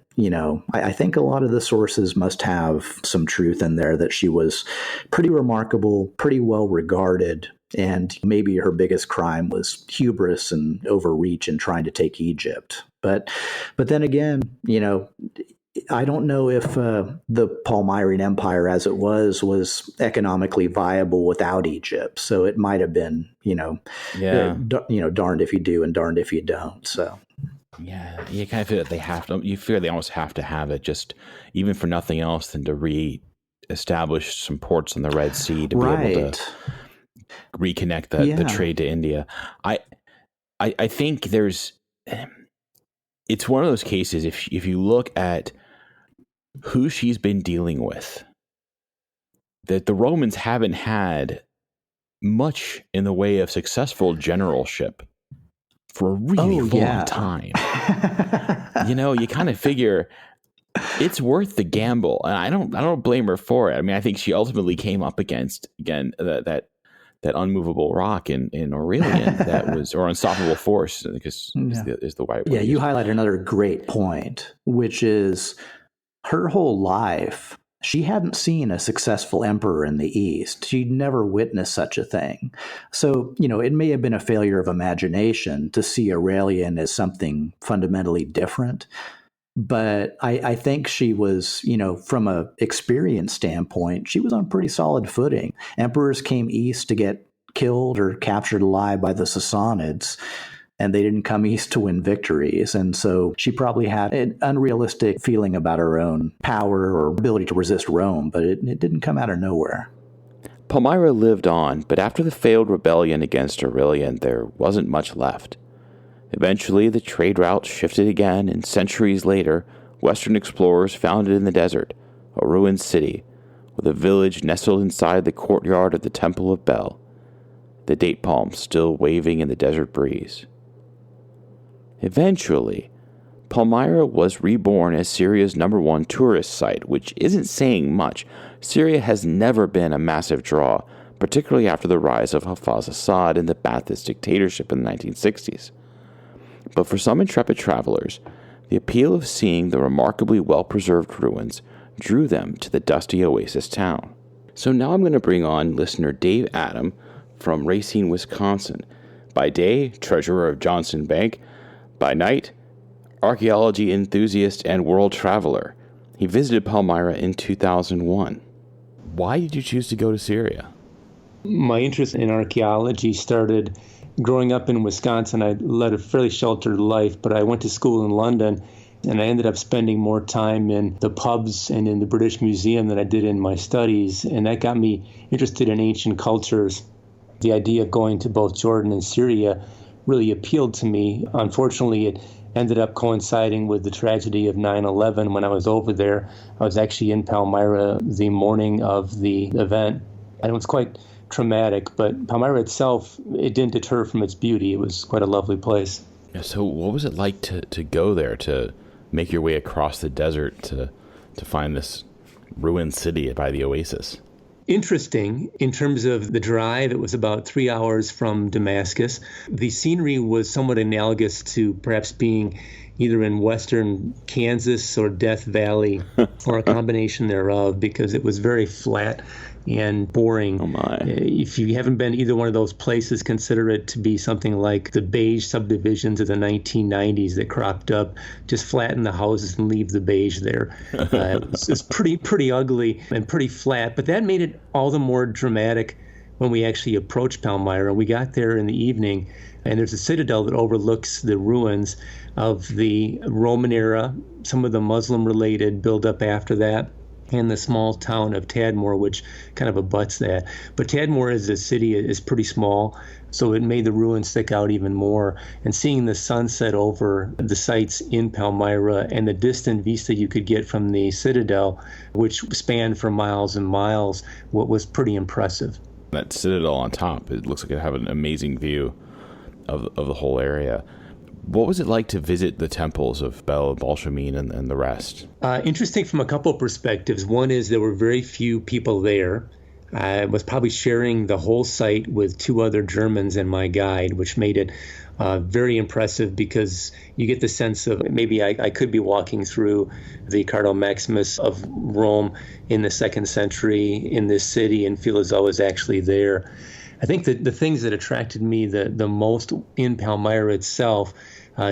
I think a lot of the sources must have some truth in there that she was pretty remarkable, pretty well regarded, and maybe her biggest crime was hubris and overreach in trying to take Egypt. But then again, I don't know if the Palmyrene Empire as it was economically viable without Egypt. So it might have been, darned if you do and darned if you don't. So. Yeah, you kind of feel that they have to. You feel they almost have to have it, just even for nothing else than to re-establish some ports on the Red Sea to be able to reconnect the trade to India. I think it's one of those cases. If you look at who she's been dealing with, that the Romans haven't had much in the way of successful generalship for a really long time. You kind of figure it's worth the gamble, and I don't blame her for it. I mean, I think she ultimately came up against, again, that unmovable rock in Aurelian that was, or unstoppable force, because is the right word. Yeah, you highlight another great point, which is her whole life, she hadn't seen a successful emperor in the East. She'd never witnessed such a thing. So, it may have been a failure of imagination to see Aurelian as something fundamentally different. But I think she was, from a experience standpoint, she was on pretty solid footing. Emperors came east to get killed or captured alive by the Sassanids, and they didn't come east to win victories. And so she probably had an unrealistic feeling about her own power or ability to resist Rome, but it didn't come out of nowhere. Palmyra lived on, but after the failed rebellion against Aurelian, there wasn't much left. Eventually, the trade route shifted again, and centuries later, Western explorers found it in the desert, a ruined city, with a village nestled inside the courtyard of the Temple of Bel, the date palms still waving in the desert breeze. Eventually, Palmyra was reborn as Syria's #1 tourist site, which isn't saying much. Syria has never been a massive draw, particularly after the rise of Hafez Assad and the Ba'athist dictatorship in the 1960s. But for some intrepid travelers, the appeal of seeing the remarkably well-preserved ruins drew them to the dusty oasis town. So now I'm going to bring on listener Dave Adam from Racine, Wisconsin. By day, treasurer of Johnson Bank. By night, archaeology enthusiast and world traveler. He visited Palmyra in 2001. Why did you choose to go to Syria? My interest in archaeology started growing up in Wisconsin. I led a fairly sheltered life, but I went to school in London, and I ended up spending more time in the pubs and in the British Museum than I did in my studies, and that got me interested in ancient cultures. The idea of going to both Jordan and Syria really appealed to me. Unfortunately, it ended up coinciding with the tragedy of 9/11 when I was over there. I was actually in Palmyra the morning of the event, and it was quite traumatic, but Palmyra itself, it didn't deter from its beauty. It was quite a lovely place. Yeah, so what was it like to go there, to make your way across the desert to find this ruined city by the oasis? Interesting in terms of the drive. It was about 3 hours from Damascus. The scenery was somewhat analogous to perhaps being either in western Kansas or Death Valley or a combination thereof, because it was very flat and boring. Oh my. If you haven't been either one of those places, consider it to be something like the beige subdivisions of the 1990s that cropped up, just flatten the houses and leave the beige there. It's pretty ugly and pretty flat, but that made it all the more dramatic when we actually approached Palmyra. We got there in the evening, and there's a citadel that overlooks the ruins of the Roman era, some of the Muslim-related buildup after that, and the small town of Tadmor, which kind of abuts that. But Tadmor as a city is pretty small, so it made the ruins stick out even more. And seeing the sunset over the sites in Palmyra and the distant vista you could get from the citadel, which spanned for miles and miles, what was pretty impressive. That citadel on top, it looks like it had an amazing view of the whole area. What was it like to visit the temples of Bel, Balshamin, and the rest? Interesting from a couple of perspectives. One is there were very few people there. I was probably sharing the whole site with two other Germans and my guide, which made it very impressive, because you get the sense of maybe I could be walking through the Cardo Maximus of Rome in the 2nd century in this city and feel as though I was actually there. I think that the things that attracted me the most in Palmyra itself,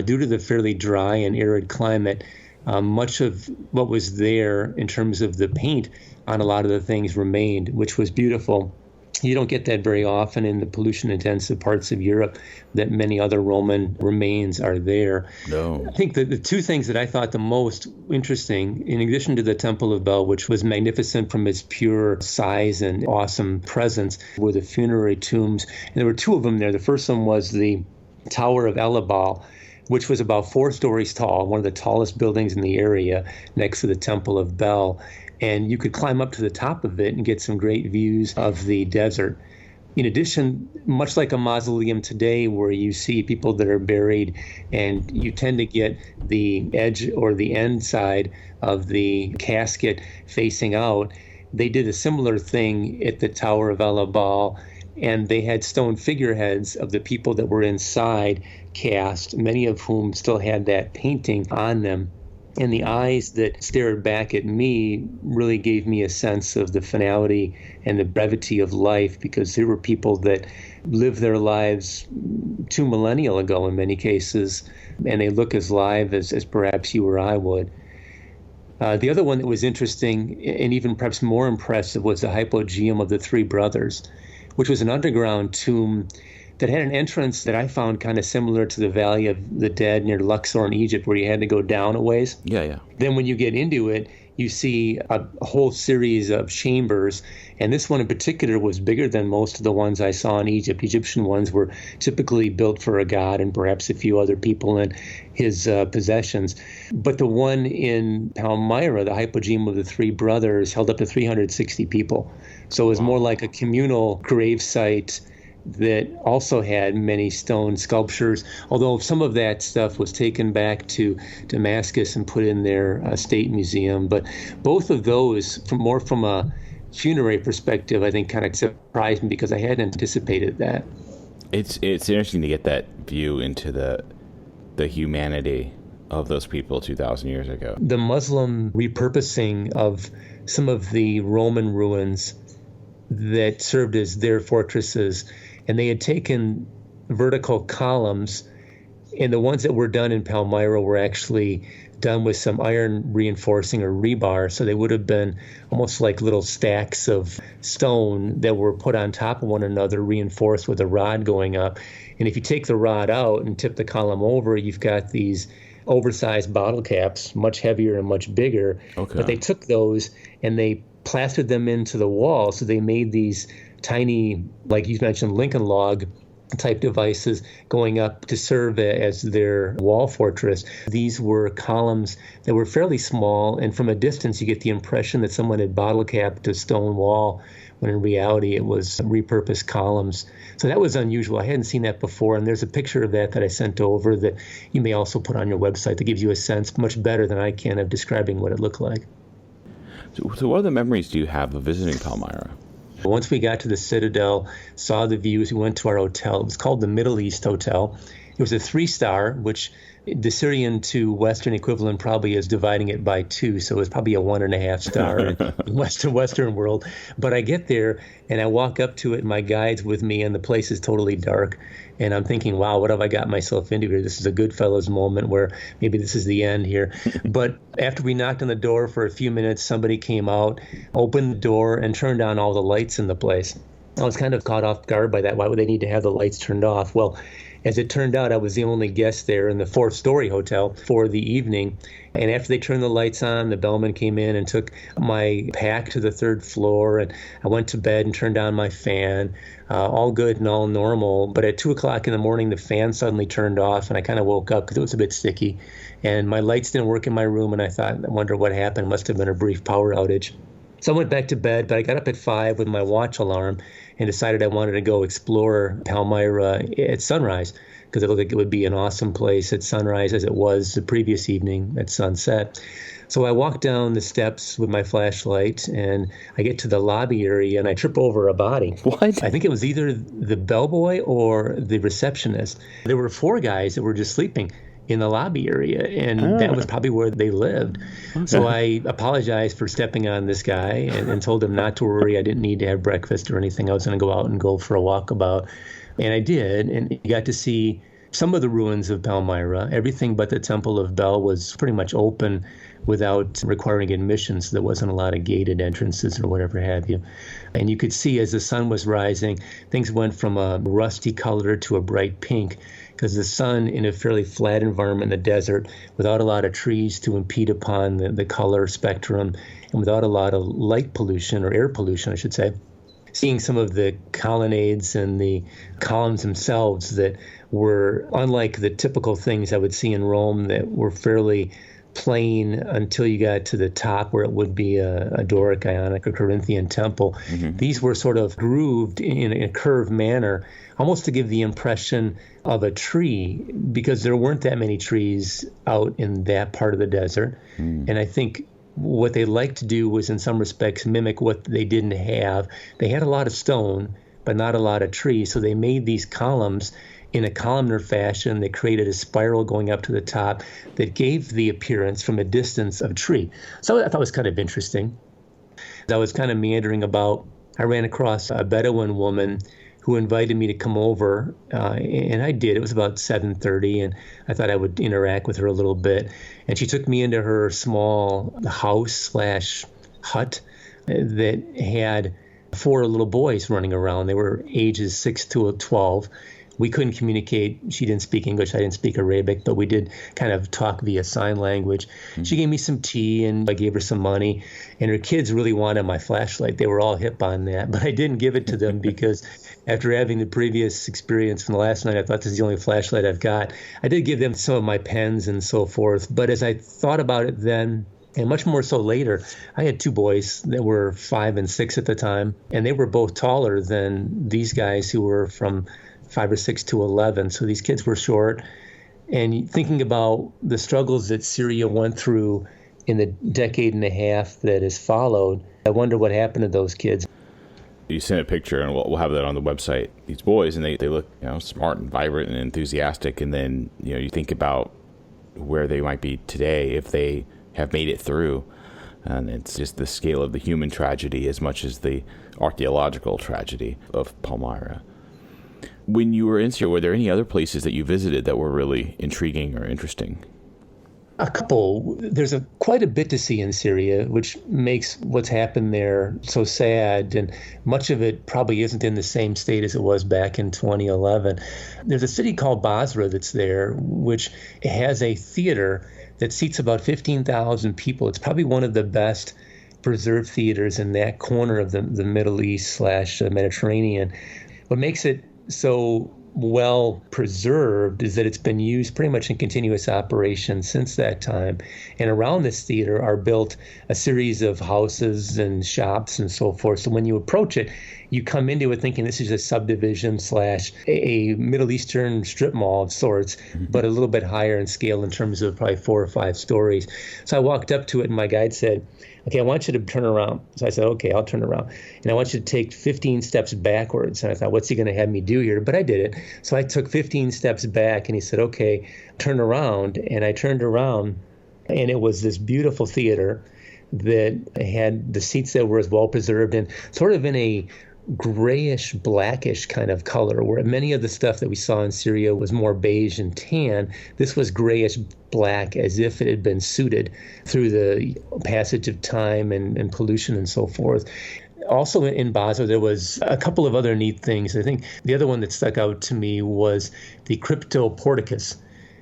due to the fairly dry and arid climate, much of what was there in terms of the paint on a lot of the things remained, which was beautiful. You don't get that very often in the pollution-intensive parts of Europe, that many other Roman remains are there. No. I think that the two things that I thought the most interesting, in addition to the Temple of Bel, which was magnificent from its pure size and awesome presence, were the funerary tombs. And there were two of them there. The first one was the Tower of Elibal, which was about 4 stories tall, one of the tallest buildings in the area next to the Temple of Bel. And you could climb up to the top of it and get some great views of the desert. In addition, much like a mausoleum today where you see people that are buried and you tend to get the edge or the end side of the casket facing out, they did a similar thing at the Tower of Elibal, and they had stone figureheads of the people that were inside cast, many of whom still had that painting on them. And the eyes that stared back at me really gave me a sense of the finality and the brevity of life, because there were people that lived their lives 2 millennia ago in many cases, and they look as live as perhaps you or I would. The other one that was interesting and even perhaps more impressive was the Hypogeum of the Three Brothers, which was an underground tomb that had an entrance that I found kind of similar to the Valley of the Dead near Luxor in Egypt, where you had to go down a ways. Yeah. Then when you get into it, you see a whole series of chambers, and this one in particular was bigger than most of the ones I saw in Egypt. Egyptian ones were typically built for a god and perhaps a few other people in his possessions. But the one in Palmyra, the Hypogeum of the Three Brothers, held up to 360 people. So it was more like a communal grave site that also had many stone sculptures, although some of that stuff was taken back to Damascus and put in their state museum. But both of those, from a funerary perspective, I think kind of surprised me, because I hadn't anticipated that. It's interesting to get that view into the humanity of those people 2,000 years ago. The Muslim repurposing of some of the Roman ruins that served as their fortresses, and they had taken vertical columns, and the ones that were done in Palmyra were actually done with some iron reinforcing or rebar. So they would have been almost like little stacks of stone that were put on top of one another, reinforced with a rod going up. And if you take the rod out and tip the column over, you've got these oversized bottle caps, much heavier and much bigger. Okay. But they took those and they plastered them into the wall. So they made these tiny, like you mentioned, Lincoln log type devices going up to serve as their wall fortress. These were columns that were fairly small, and from a distance you get the impression that someone had bottle capped a stone wall, when in reality it was repurposed columns. So that was unusual. I hadn't seen that before, and there's a picture of that I sent over that you may also put on your website that gives you a sense much better than I can of describing what it looked like. So what other memories do you have of visiting Palmyra? Once we got to the Citadel, saw the views, we went to our hotel. It was called the Middle East Hotel. It was a 3-star, which the Syrian to Western equivalent probably is dividing it by 2, so it was probably a 1.5 star in Western world. But I get there, and I walk up to it, and my guide's with me, and the place is totally dark. And I'm thinking, wow, what have I got myself into here? This is a Goodfellas moment where maybe this is the end here. But after we knocked on the door for a few minutes, somebody came out, opened the door, and turned on all the lights in the place. I was kind of caught off guard by that. Why would they need to have the lights turned off? Well, as it turned out, I was the only guest there in the 4-story hotel for the evening. And after they turned the lights on, the bellman came in and took my pack to the 3rd floor. And I went to bed and turned on my fan. All good and all normal. But at 2 o'clock in the morning, the fan suddenly turned off, and I kind of woke up because it was a bit sticky. And my lights didn't work in my room, and I thought, I wonder what happened. Must have been a brief power outage. So I went back to bed, but I got up at 5 with my watch alarm and decided I wanted to go explore Palmyra at sunrise, because it looked like it would be an awesome place at sunrise as it was the previous evening at sunset. So I walked down the steps with my flashlight, and I get to the lobby area, and I trip over a body. What? I think it was either the bellboy or the receptionist. There were 4 guys that were just sleeping in the lobby area, and that was probably where they lived. Okay. So I apologized for stepping on this guy and told him not to worry. I didn't need to have breakfast or anything. I was going to go out and go for a walkabout. And I did, and you got to see some of the ruins of Palmyra. Everything but the Temple of Bel was pretty much open without requiring admission, so there wasn't a lot of gated entrances or whatever have you. And you could see as the sun was rising, things went from a rusty color to a bright pink, because the sun, in a fairly flat environment in the desert, without a lot of trees to impede upon the color spectrum, and without a lot of light pollution, or air pollution, I should say, seeing some of the colonnades and the columns themselves that were unlike the typical things I would see in Rome that were fairly plain until you got to the top where it would be a Doric, Ionic, or Corinthian temple. Mm-hmm. These were sort of grooved in a curved manner, almost to give the impression of a tree, because there weren't that many trees out in that part of the desert. Mm. And I think what they liked to do was, in some respects, mimic what they didn't have. They had a lot of stone, but not a lot of trees. So they made these columns in a columnar fashion. They created a spiral going up to the top that gave the appearance from a distance of a tree. So I thought it was kind of interesting. I was kind of meandering about. I ran across a Bedouin woman who invited me to come over, and I did. It was about 7:30, and I thought I would interact with her a little bit. And she took me into her small house/hut that had 4 little boys running around. They were ages 6 to 12. We couldn't communicate. She didn't speak English. I didn't speak Arabic, but we did kind of talk via sign language. Mm-hmm. She gave me some tea, and I gave her some money. And her kids really wanted my flashlight. They were all hip on that, but I didn't give it to them because after having the previous experience from the last night, I thought this is the only flashlight I've got. I did give them some of my pens and so forth. But as I thought about it then, and much more so later, I had 2 boys that were 5 and 6 at the time, and they were both taller than these guys who were from 5 or 6 to 11. So these kids were short. And thinking about the struggles that Syria went through in the decade and a half that has followed, I wonder what happened to those kids. You sent a picture, and we'll have that on the website. These boys, and they look, smart and vibrant and enthusiastic. And then, you think about where they might be today if they have made it through. And it's just the scale of the human tragedy as much as the archaeological tragedy of Palmyra. When you were in Syria, were there any other places that you visited that were really intriguing or interesting? A couple. There's quite a bit to see in Syria, which makes what's happened there so sad. And much of it probably isn't in the same state as it was back in 2011. There's a city called Basra that's there, which has a theater that seats about 15,000 people. It's probably one of the best preserved theaters in that corner of the Middle East / Mediterranean. What makes it so well preserved is that it's been used pretty much in continuous operation since that time. And around this theater are built a series of houses and shops and so forth. So when you approach it, you come into it thinking this is a subdivision / a Middle Eastern strip mall of sorts, but a little bit higher in scale in terms of probably 4 or 5 stories. So I walked up to it and my guide said, "Okay, I want you to turn around." So I said, "Okay, I'll turn around. And I want you to take 15 steps backwards." And I thought, what's he going to have me do here? But I did it. So I took 15 steps back and he said, "Okay, turn around." And I turned around and it was this beautiful theater that had the seats that were as well preserved and sort of in a grayish, blackish kind of color, where many of the stuff that we saw in Syria was more beige and tan. This was grayish black, as if it had been sooted through the passage of time and pollution and so forth. Also in Basra, there was a couple of other neat things. I think the other one that stuck out to me was the Crypto Porticus,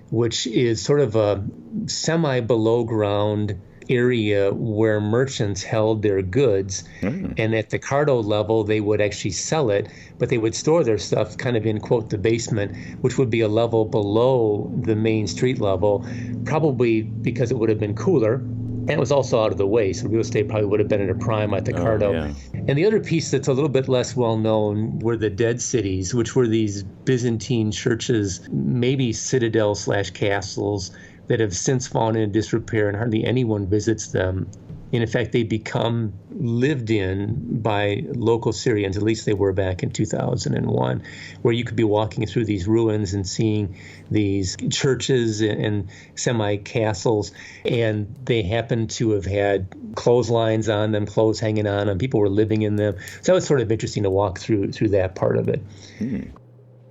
which is sort of a semi-below ground area where merchants held their goods. And at the cardo level, they would actually sell it, but they would store their stuff kind of in, quote, the basement, which would be a level below the main street level, probably because it would have been cooler. And it was also out of the way, so real estate probably would have been in a prime at the cardo. Yeah. And the other piece that's a little bit less well known were the dead cities, which were these Byzantine churches, maybe citadel / castles, that have since fallen into disrepair and hardly anyone visits them. And in fact, they become lived in by local Syrians, at least they were back in 2001, where you could be walking through these ruins and seeing these churches and semi-castles, and they happen to have had clotheslines on them, clothes hanging on them. People were living in them. So that was sort of interesting to walk through that part of it.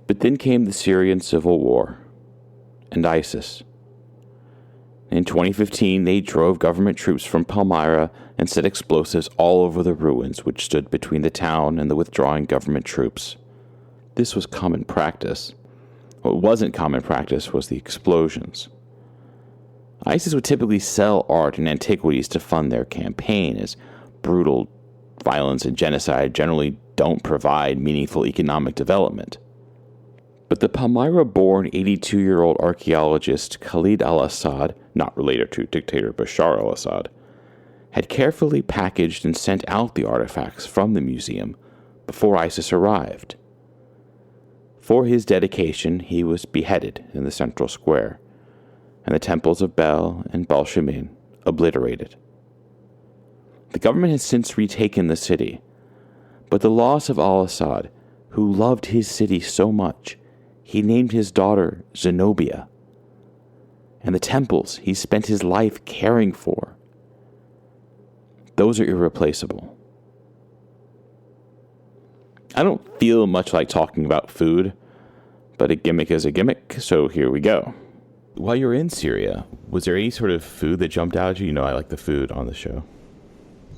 But then came the Syrian civil war and ISIS. In 2015, they drove government troops from Palmyra and set explosives all over the ruins which stood between the town and the withdrawing government troops. This was common practice. What wasn't common practice was the explosions. ISIS would typically sell art and antiquities to fund their campaign, as brutal violence and genocide generally don't provide meaningful economic development. But the Palmyra-born 82-year-old archaeologist Khalid al-Assad, not related to dictator Bashar al-Assad, had carefully packaged and sent out the artifacts from the museum before ISIS arrived. For his dedication, he was beheaded in the central square, and the temples of Bel and Bal-Shamin obliterated. The government has since retaken the city, but the loss of al-Assad, who loved his city so much, he named his daughter Zenobia, and the temples he spent his life caring for, those are irreplaceable. I don't feel much like talking about food, but a gimmick is a gimmick, so here we go. While you were in Syria, was there any sort of food that jumped out at you? You know, I like the food on the show.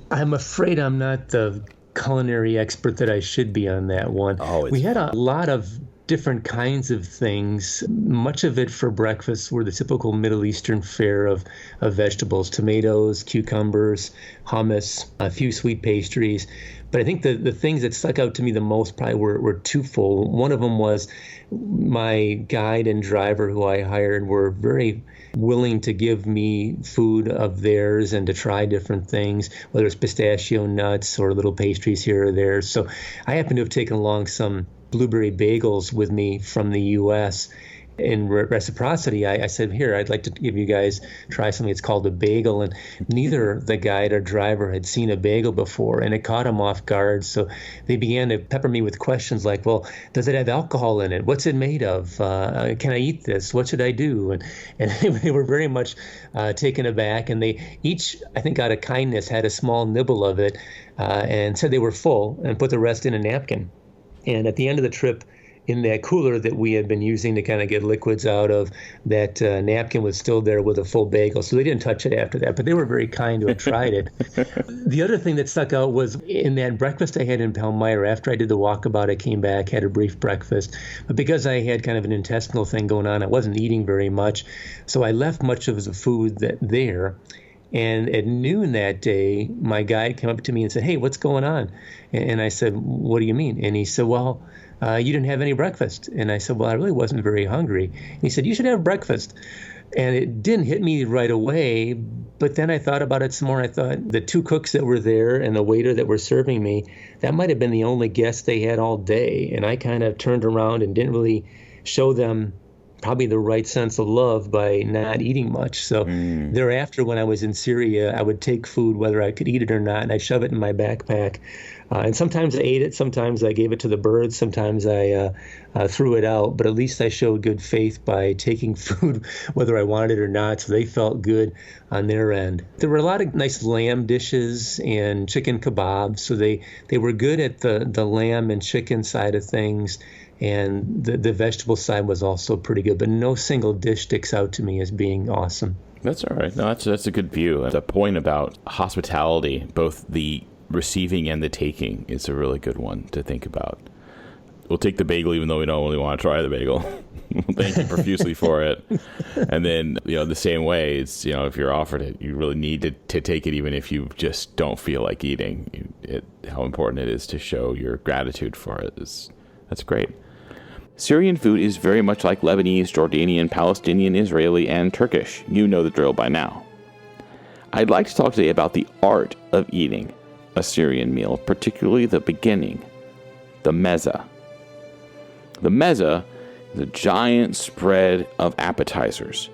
I'm afraid I'm not the culinary expert that I should be on that one. We had a lot of different kinds of things. Much of it for breakfast were the typical Middle Eastern fare of vegetables, tomatoes, cucumbers, hummus, a few sweet pastries. But I think the things that stuck out to me the most probably were twofold. One of them was my guide and driver who I hired were very willing to give me food of theirs and to try different things, whether it's pistachio nuts or little pastries here or there. So I happen to have taken along some blueberry bagels with me from the U.S. In reciprocity, I said, here, I'd like to give you guys try something that's called a bagel. And neither the guide or driver had seen a bagel before, and it caught them off guard. So they began to pepper me with questions like, well, does it have alcohol in it? What's it made of? Can I eat this? What should I do? And they were very much taken aback. And they each, I think out of kindness, had a small nibble of it and said they were full and put the rest in a napkin. And at the end of the trip, in that cooler that we had been using to kind of get liquids out of, that napkin was still there with a full bagel. So they didn't touch it after that, but they were very kind to have tried it. The other thing that stuck out was in that breakfast I had in Palmyra. After I did the walkabout, I came back, had a brief breakfast. But because I had kind of an intestinal thing going on, I wasn't eating very much. So I left much of the food there. And at noon that day, my guide came up to me and said, "Hey, what's going on?" And I said, "What do you mean?" And he said, "Well, you didn't have any breakfast." And I said, "Well, I really wasn't very hungry." And he said, "You should have breakfast." And it didn't hit me right away, but then I thought about it some more. I thought the two cooks that were there and the waiter that were serving me, that might have been the only guests they had all day. And I kind of turned around and didn't really show them probably the right sense of love by not eating much. So thereafter, when I was in Syria, I would take food, whether I could eat it or not, and I'd shove it in my backpack. And sometimes I ate it, sometimes I gave it to the birds, sometimes I threw it out, but at least I showed good faith by taking food, whether I wanted it or not, so they felt good on their end. There were a lot of nice lamb dishes and chicken kebabs, so they were good at the lamb and chicken side of things, and the vegetable side was also pretty good, but no single dish sticks out to me as being awesome. That's all right. No, that's a good view. The point about hospitality, both the receiving and the taking, is a really good one to think about. We'll take the bagel even though we don't really want to try the bagel. Thank you profusely for it. And then, the same way, it's, if you're offered it, you really need to take it even if you just don't feel like eating. How important it is to show your gratitude for it. That's great. Syrian food is very much like Lebanese, Jordanian, Palestinian, Israeli, and Turkish. You know the drill by now. I'd like to talk today about the art of eating a Syrian meal, particularly the beginning, the mezze. The mezze is a giant spread of appetizers.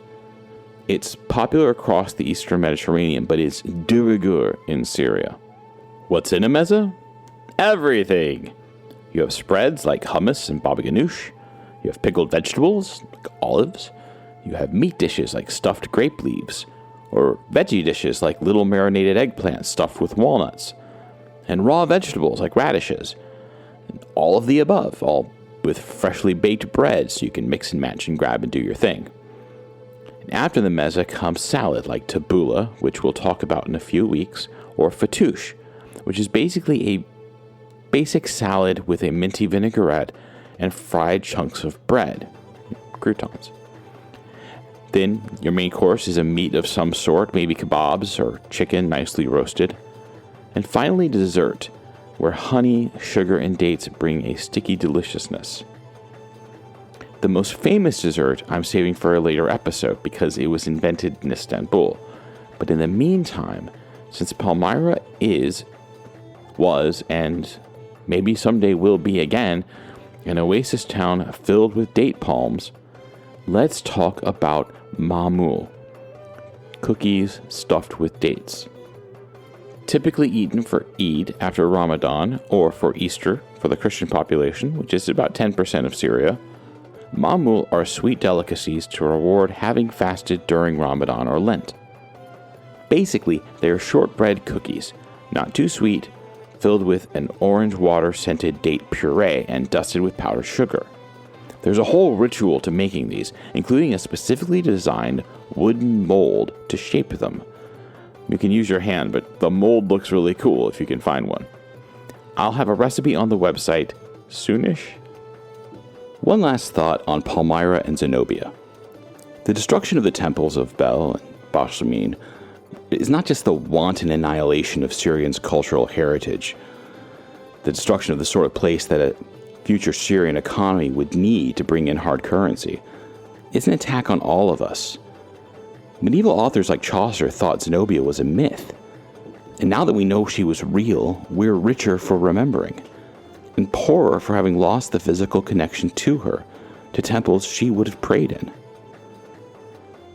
It's popular across the Eastern Mediterranean, but it's de rigueur in Syria. What's in a mezze? Everything! You have spreads like hummus and baba ganoush. You have pickled vegetables like olives. You have meat dishes like stuffed grape leaves, or veggie dishes like little marinated eggplants stuffed with walnuts, and raw vegetables like radishes. And all of the above, all with freshly baked bread so you can mix and match and grab and do your thing. And after the mezze comes salad like tabbouleh, which we'll talk about in a few weeks, or fattoush, which is basically a basic salad with a minty vinaigrette and fried chunks of bread, croutons. Then your main course is a meat of some sort, maybe kebabs or chicken nicely roasted. And finally dessert, where honey, sugar, and dates bring a sticky deliciousness. The most famous dessert I'm saving for a later episode because it was invented in Istanbul. But in the meantime, since Palmyra was, and maybe someday will be again, an oasis town filled with date palms, let's talk about mamul, cookies stuffed with dates. Typically eaten for Eid after Ramadan, or for Easter for the Christian population, which is about 10% of Syria, mamul are sweet delicacies to reward having fasted during Ramadan or Lent. Basically, they are shortbread cookies, not too sweet, filled with an orange water-scented date puree and dusted with powdered sugar. There's a whole ritual to making these, including a specifically designed wooden mold to shape them. You can use your hand, but the mold looks really cool if you can find one. I'll have a recipe on the website soonish. One last thought on Palmyra and Zenobia. The destruction of the temples of Bel and Bashamin is not just the wanton annihilation of Syrians' cultural heritage, the destruction of the sort of place that a future Syrian economy would need to bring in hard currency. It's an attack on all of us. Medieval authors like Chaucer thought Zenobia was a myth. And now that we know she was real, we're richer for remembering, and poorer for having lost the physical connection to her, to temples she would have prayed in.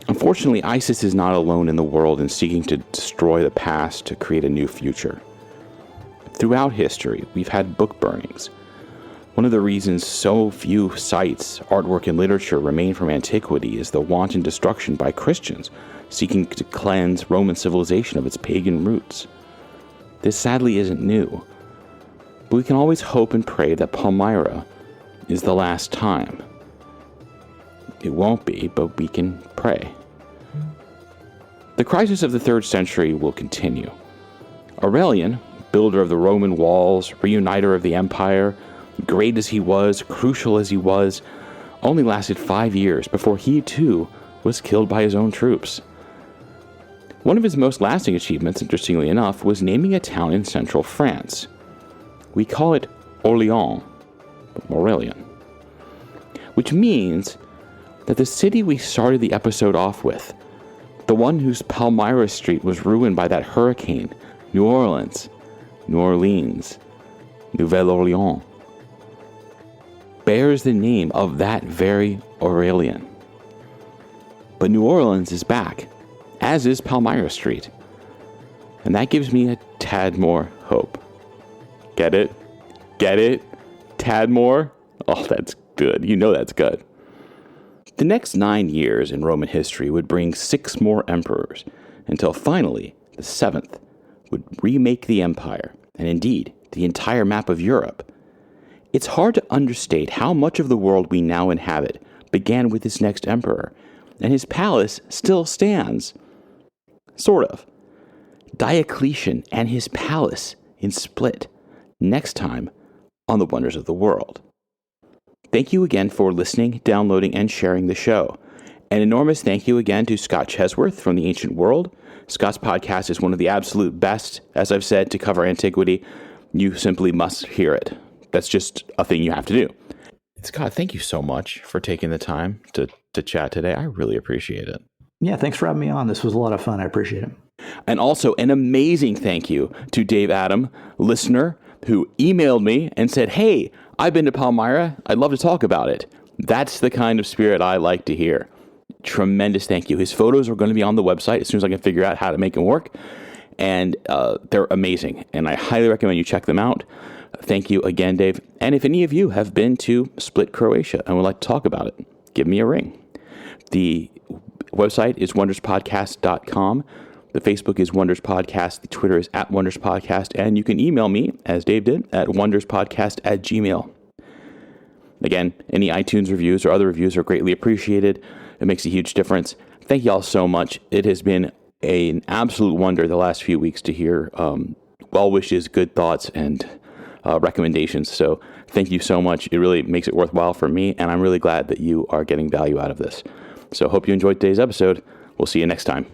Unfortunately, ISIS is not alone in the world in seeking to destroy the past to create a new future. Throughout history, we've had book burnings. One of the reasons so few sites, artwork, and literature remain from antiquity is the wanton destruction by Christians seeking to cleanse Roman civilization of its pagan roots. This sadly isn't new, but we can always hope and pray that Palmyra is the last time. It won't be, but we can pray. The crisis of the 3rd century will continue. Aurelian, builder of the Roman walls, reuniter of the empire, great as he was, crucial as he was, only lasted 5 years before he too was killed by his own troops. One of his most lasting achievements, interestingly enough, was naming a town in central France. We call it Orléans, but Aurelian, which means that the city we started the episode off with, the one whose Palmyra Street was ruined by that hurricane, New Orleans, Nouvelle-Orléans, bears the name of that very Aurelian. But New Orleans is back, as is Palmyra Street. And that gives me a tad more hope. Get it? Get it? Tad more? Oh, that's good. You know that's good. The next 9 years in Roman history would bring 6 more emperors, until finally, the 7th would remake the empire, and indeed, the entire map of Europe. It's hard to understate how much of the world we now inhabit began with this next emperor, and his palace still stands. Sort of. Diocletian and his palace in Split, next time on The Wonders of the World. Thank you again for listening, downloading, and sharing the show. An enormous thank you again to Scott Chesworth from The Ancient World. Scott's podcast is one of the absolute best, as I've said, to cover antiquity. You simply must hear it. That's just a thing you have to do. Scott, thank you so much for taking the time to chat today. I really appreciate it. Yeah, thanks for having me on. This was a lot of fun. I appreciate it. And also an amazing thank you to Dave Adam, listener, who emailed me and said, hey, I've been to Palmyra. I'd love to talk about it. That's the kind of spirit I like to hear. Tremendous thank you. His photos are going to be on the website as soon as I can figure out how to make them work. And they're amazing. And I highly recommend you check them out. Thank you again, Dave. And if any of you have been to Split, Croatia, and would like to talk about it, give me a ring. The website is wonderspodcast.com. The Facebook is Wonders Podcast. The Twitter is @WondersPodcast. And you can email me, as Dave did, at wonderspodcast@gmail.com. Again, any iTunes reviews or other reviews are greatly appreciated. It makes a huge difference. Thank you all so much. It has been an absolute wonder the last few weeks to hear well wishes, good thoughts, and recommendations. So thank you so much. It really makes it worthwhile for me, and I'm really glad that you are getting value out of this. So hope you enjoyed today's episode. We'll see you next time.